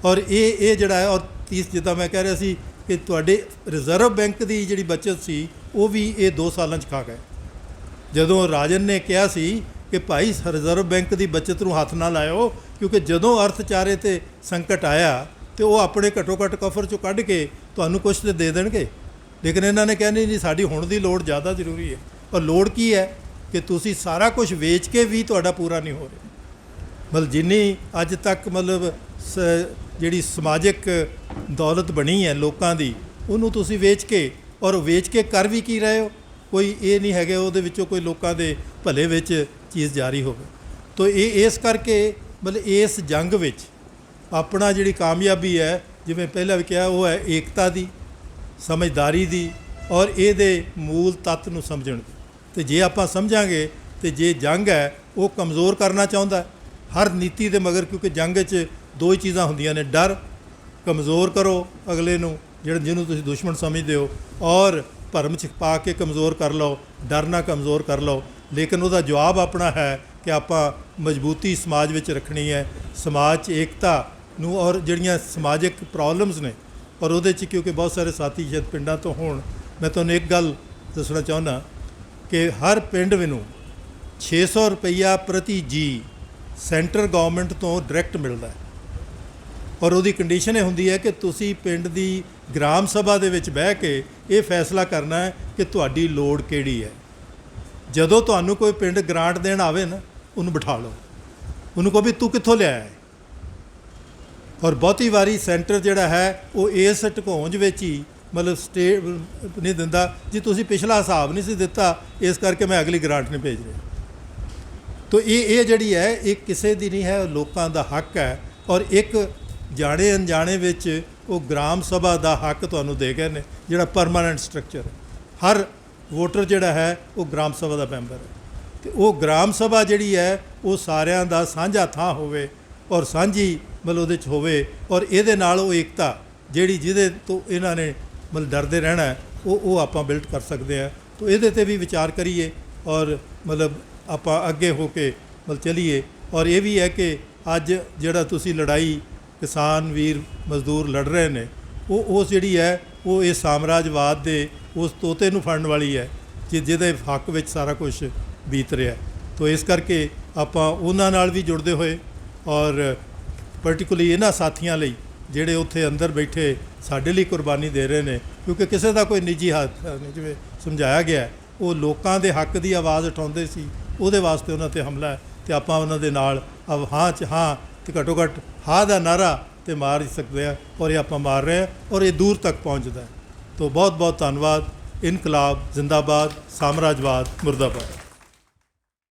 ਔਰ ਇਹ ਜਿਹੜਾ ਹੈ, ਔਰ ਜਿੱਦਾਂ ਮੈਂ ਕਹਿ ਰਿਹਾ ਸੀ ਕਿ ਤੁਹਾਡੇ ਰਿਜ਼ਰਵ ਬੈਂਕ ਦੀ ਜਿਹੜੀ ਬੱਚਤ ਸੀ ਉਹ ਵੀ ਇਹ 2 ਸਾਲਾਂ 'ਚ ਖਾ ਗਏ। ਜਦੋਂ ਰਾਜਨ ਨੇ ਕਿਹਾ ਸੀ ਕਿ ਭਾਈ ਰਿਜ਼ਰਵ ਬੈਂਕ ਦੀ ਬੱਚਤ ਨੂੰ ਹੱਥ ਨਾ ਲਾਇਓ, ਕਿਉਂਕਿ ਜਦੋਂ ਅਰਥਚਾਰੇ 'ਤੇ ਸੰਕਟ ਆਇਆ ਤੇ ਉਹ ਆਪਣੇ ਘੱਟੋ ਘੱਟ ਕਫਰ 'ਚੋਂ ਕੱਢ ਕੇ ਤੁਹਾਨੂੰ ਕੁਛ ਤਾਂ ਦੇ ਦੇਣਗੇ। ਲੇਕਿਨ ਇਹਨਾਂ ਨੇ ਕਿਹਾ ਨਹੀਂ, ਸਾਡੀ ਹੁਣ ਦੀ ਲੋੜ ਜ਼ਿਆਦਾ ਜ਼ਰੂਰੀ ਹੈ। ਔਰ ਲੋੜ ਕੀ ਹੈ ਕਿ ਤੁਸੀਂ ਸਾਰਾ ਕੁਝ ਵੇਚ ਕੇ ਵੀ ਤੁਹਾਡਾ ਪੂਰਾ ਨਹੀਂ ਹੋ ਰਿਹਾ। ਮਤਲਬ ਜਿੰਨੀ ਅੱਜ ਤੱਕ ਮਤਲਬ ਜਿਹੜੀ ਸਮਾਜਿਕ ਦੌਲਤ ਬਣੀ ਹੈ ਲੋਕਾਂ ਦੀ, ਉਹਨੂੰ ਤੁਸੀਂ ਵੇਚ ਕੇ, ਔਰ ਵੇਚ ਕੇ ਕਰ ਵੀ ਕੀ ਰਹੇ ਹੋ? ਕੋਈ ਇਹ ਨਹੀਂ ਹੈਗੇ ਉਹਦੇ ਵਿੱਚੋਂ ਕੋਈ ਲੋਕਾਂ ਦੇ ਭਲੇ ਵਿੱਚ ਚੀਜ਼ ਜਾਰੀ ਹੋਵੇ। ਤੋ ਇਹ ਇਸ ਕਰਕੇ ਮਤਲਬ ਇਸ ਜੰਗ ਵਿੱਚ ਆਪਣਾ ਜਿਹੜੀ ਕਾਮਯਾਬੀ ਹੈ, ਜਿਵੇਂ ਪਹਿਲਾਂ ਵੀ ਕਿਹਾ, ਉਹ ਹੈ ਏਕਤਾ ਦੀ, ਸਮਝਦਾਰੀ ਦੀ, ਔਰ ਇਹਦੇ ਮੂਲ ਤੱਤ ਨੂੰ ਸਮਝਣ ਦੀ। ਅਤੇ ਜੇ ਆਪਾਂ ਸਮਝਾਂਗੇ ਅਤੇ ਜੇ ਜੰਗ ਹੈ ਉਹ ਕਮਜ਼ੋਰ ਕਰਨਾ ਚਾਹੁੰਦਾ ਹਰ ਨੀਤੀ ਦੇ ਮਗਰ, ਕਿਉਂਕਿ ਜੰਗ 'ਚ 2 ਹੀ ਚੀਜ਼ਾਂ ਹੁੰਦੀਆਂ ਨੇ, ਡਰ, ਕਮਜ਼ੋਰ ਕਰੋ ਅਗਲੇ ਨੂੰ ਜਿਹਨੂੰ ਤੁਸੀਂ ਦੁਸ਼ਮਣ ਸਮਝਦੇ ਹੋ, ਔਰ ਭਰਮ 'ਚ ਪਾ ਕੇ ਕਮਜ਼ੋਰ ਕਰ ਲਓ, ਡਰ ਨਾਲ ਕਮਜ਼ੋਰ ਕਰ ਲਓ। ਲੇਕਿਨ ਉਹਦਾ ਜਵਾਬ ਆਪਣਾ ਹੈ ਕਿ ਆਪਾਂ ਮਜ਼ਬੂਤੀ ਸਮਾਜ ਵਿੱਚ ਰੱਖਣੀ ਹੈ, ਸਮਾਜ 'ਚ ਏਕਤਾ ਨੂੰ, ਔਰ ਜਿਹੜੀਆਂ ਸਮਾਜਿਕ ਪ੍ਰੋਬਲਮਸ ਨੇ, ਔਰ ਉਹਦੇ 'ਚ ਕਿਉਂਕਿ ਬਹੁਤ ਸਾਰੇ ਸਾਥੀ ਸ਼ਾਇਦ ਪਿੰਡਾਂ ਤੋਂ ਹੋਣ, ਮੈਂ ਤੁਹਾਨੂੰ ਇੱਕ ਗੱਲ ਦੱਸਣਾ ਚਾਹੁੰਦਾ ਕਿ ਹਰ ਪਿੰਡ ਨੂੰ 600 ਰੁਪਈਆ ਪ੍ਰਤੀ ਜੀ ਸੈਂਟਰ ਗੌਰਮੈਂਟ ਤੋਂ ਡਾਇਰੈਕਟ ਮਿਲਦਾ ਹੈ। ਔਰ ਉਹਦੀ ਕੰਡੀਸ਼ਨ ਇਹ ਹੁੰਦੀ ਹੈ ਕਿ ਤੁਸੀਂ ਪਿੰਡ ਦੀ ਗ੍ਰਾਮ ਸਭਾ ਦੇ ਵਿੱਚ ਬਹਿ ਕੇ ਇਹ ਫੈਸਲਾ ਕਰਨਾ ਹੈ ਕਿ ਤੁਹਾਡੀ ਲੋੜ ਕਿਹੜੀ ਹੈ। ਜਦੋਂ ਤੁਹਾਨੂੰ ਕੋਈ ਪਿੰਡ ਗ੍ਰਾਂਟ ਦੇਣ ਆਵੇ ਨਾ, ਉਹਨੂੰ ਬਿਠਾ ਲਓ, ਉਹਨੂੰ ਕਹੋ ਵੀ ਤੂੰ ਕਿੱਥੋਂ ਲਿਆਇਆ ਹੈ। ਔਰ ਬਹੁਤੀ ਵਾਰੀ ਸੈਂਟਰ ਜਿਹੜਾ ਹੈ ਉਹ ਇਸ ਢਕੋਂਜ ਵਿੱਚ ਹੀ ਮਤਲਬ ਸਟੇਟ ਨਹੀਂ ਦਿੰਦਾ, ਜੀ ਤੁਸੀਂ ਪਿਛਲਾ ਹਿਸਾਬ ਨਹੀਂ ਸੀ ਦਿੱਤਾ, ਇਸ ਕਰਕੇ ਮੈਂ ਅਗਲੀ ਗ੍ਰਾਂਟ ਨਹੀਂ ਭੇਜ ਰਿਹਾ। ਤੋ ਇਹ ਜਿਹੜੀ ਹੈ ਇਹ ਕਿਸੇ ਦੀ ਨਹੀਂ ਹੈ, ਲੋਕਾਂ ਦਾ ਹੱਕ ਹੈ। ਔਰ ਇੱਕ ਜਾਣੇ ਅਣਜਾਣੇ ਵਿੱਚ ਉਹ ਗ੍ਰਾਮ ਸਭਾ ਦਾ ਹੱਕ ਤੁਹਾਨੂੰ ਦੇ ਗਏ ਨੇ, ਜਿਹੜਾ ਪਰਮਾਨੈਂਟ ਸਟਰਕਚਰ ਹੈ। ਹਰ ਵੋਟਰ ਜਿਹੜਾ ਹੈ ਉਹ ਗ੍ਰਾਮ ਸਭਾ ਦਾ ਮੈਂਬਰ ਹੈ, ਅਤੇ ਉਹ ਗ੍ਰਾਮ ਸਭਾ ਜਿਹੜੀ ਹੈ ਉਹ ਸਾਰਿਆਂ ਦਾ ਸਾਂਝਾ ਥਾਂ ਹੋਵੇ, ਔਰ ਸਾਂਝੀ ਮਤਲਬ ਉਹਦੇ 'ਚ ਹੋਵੇ, ਔਰ ਇਹਦੇ ਨਾਲ ਉਹ ਏਕਤਾ ਜਿਹਦੇ ਤੋਂ ਇਹਨਾਂ ਨੇ ਮਤਲਬ ਡਰਦੇ ਰਹਿਣਾ ਉਹ ਆਪਾਂ ਬਿਲਡ ਕਰ ਸਕਦੇ ਹਾਂ। ਤਾਂ ਇਹਦੇ 'ਤੇ ਵੀ ਵਿਚਾਰ ਕਰੀਏ, ਔਰ ਮਤਲਬ ਆਪਾਂ ਅੱਗੇ ਹੋ ਕੇ ਮਤਲਬ ਚੱਲੀਏ। ਔਰ ਇਹ ਵੀ ਹੈ ਕਿ ਅੱਜ ਜਿਹੜਾ ਤੁਸੀਂ ਲੜਾਈ ਕਿਸਾਨ ਵੀਰ ਮਜ਼ਦੂਰ ਲੜ ਰਹੇ ਨੇ, ਉਹ ਜਿਹੜੀ ਹੈ ਉਹ ਇਹ ਸਾਮਰਾਜਵਾਦ ਦੇ ਉਸ ਤੋਤੇ ਨੂੰ ਫੜਨ ਵਾਲੀ ਹੈ ਜਿਹਦੇ ਹੱਕ ਵਿੱਚ ਸਾਰਾ ਕੁਝ ਬੀਤ ਰਿਹਾ। ਤਾਂ ਇਸ ਕਰਕੇ ਆਪਾਂ ਉਹਨਾਂ ਨਾਲ ਵੀ ਜੁੜਦੇ ਹੋਏ, ਔਰ ਪਰਟੀਕੂਲਰਲੀ ਇਹਨਾਂ ਸਾਥੀਆਂ ਲਈ ਜਿਹੜੇ ਉੱਥੇ ਅੰਦਰ ਬੈਠੇ ਸਾਡੇ ਲਈ ਕੁਰਬਾਨੀ ਦੇ ਰਹੇ ਨੇ, ਕਿਉਂਕਿ ਕਿਸੇ ਦਾ ਕੋਈ ਨਿੱਜੀ ਹੱਕ ਨਹੀਂ, ਜਿਵੇਂ ਸਮਝਾਇਆ ਗਿਆ, ਉਹ ਲੋਕਾਂ ਦੇ ਹੱਕ ਦੀ ਆਵਾਜ਼ ਉਠਾਉਂਦੇ ਸੀ, ਉਹਦੇ ਵਾਸਤੇ ਉਹਨਾਂ 'ਤੇ ਹਮਲਾ ਹੈ। ਅਤੇ ਆਪਾਂ ਉਹਨਾਂ ਦੇ ਨਾਲ ਹਾਂ 'ਚ ਹਾਂ, ਅਤੇ ਘੱਟੋ ਘੱਟ ਹਾਂ ਦਾ ਨਾਅਰਾ ਤੇ ਮਾਰ ਸਕਦੇ ਆ, ਔਰ ਇਹ ਆਪਾਂ ਮਾਰ ਰਹੇ ਹਾਂ ਔਰ ਇਹ ਦੂਰ ਤੱਕ ਪਹੁੰਚਦਾ ਹੈ। ਤੋ ਬਹੁਤ ਬਹੁਤ ਧੰਨਵਾਦ। ਇਨਕਲਾਬ ਜ਼ਿੰਦਾਬਾਦ, ਸਾਮਰਾਜਵਾਦ ਮੁਰਦਾਬਾਦ।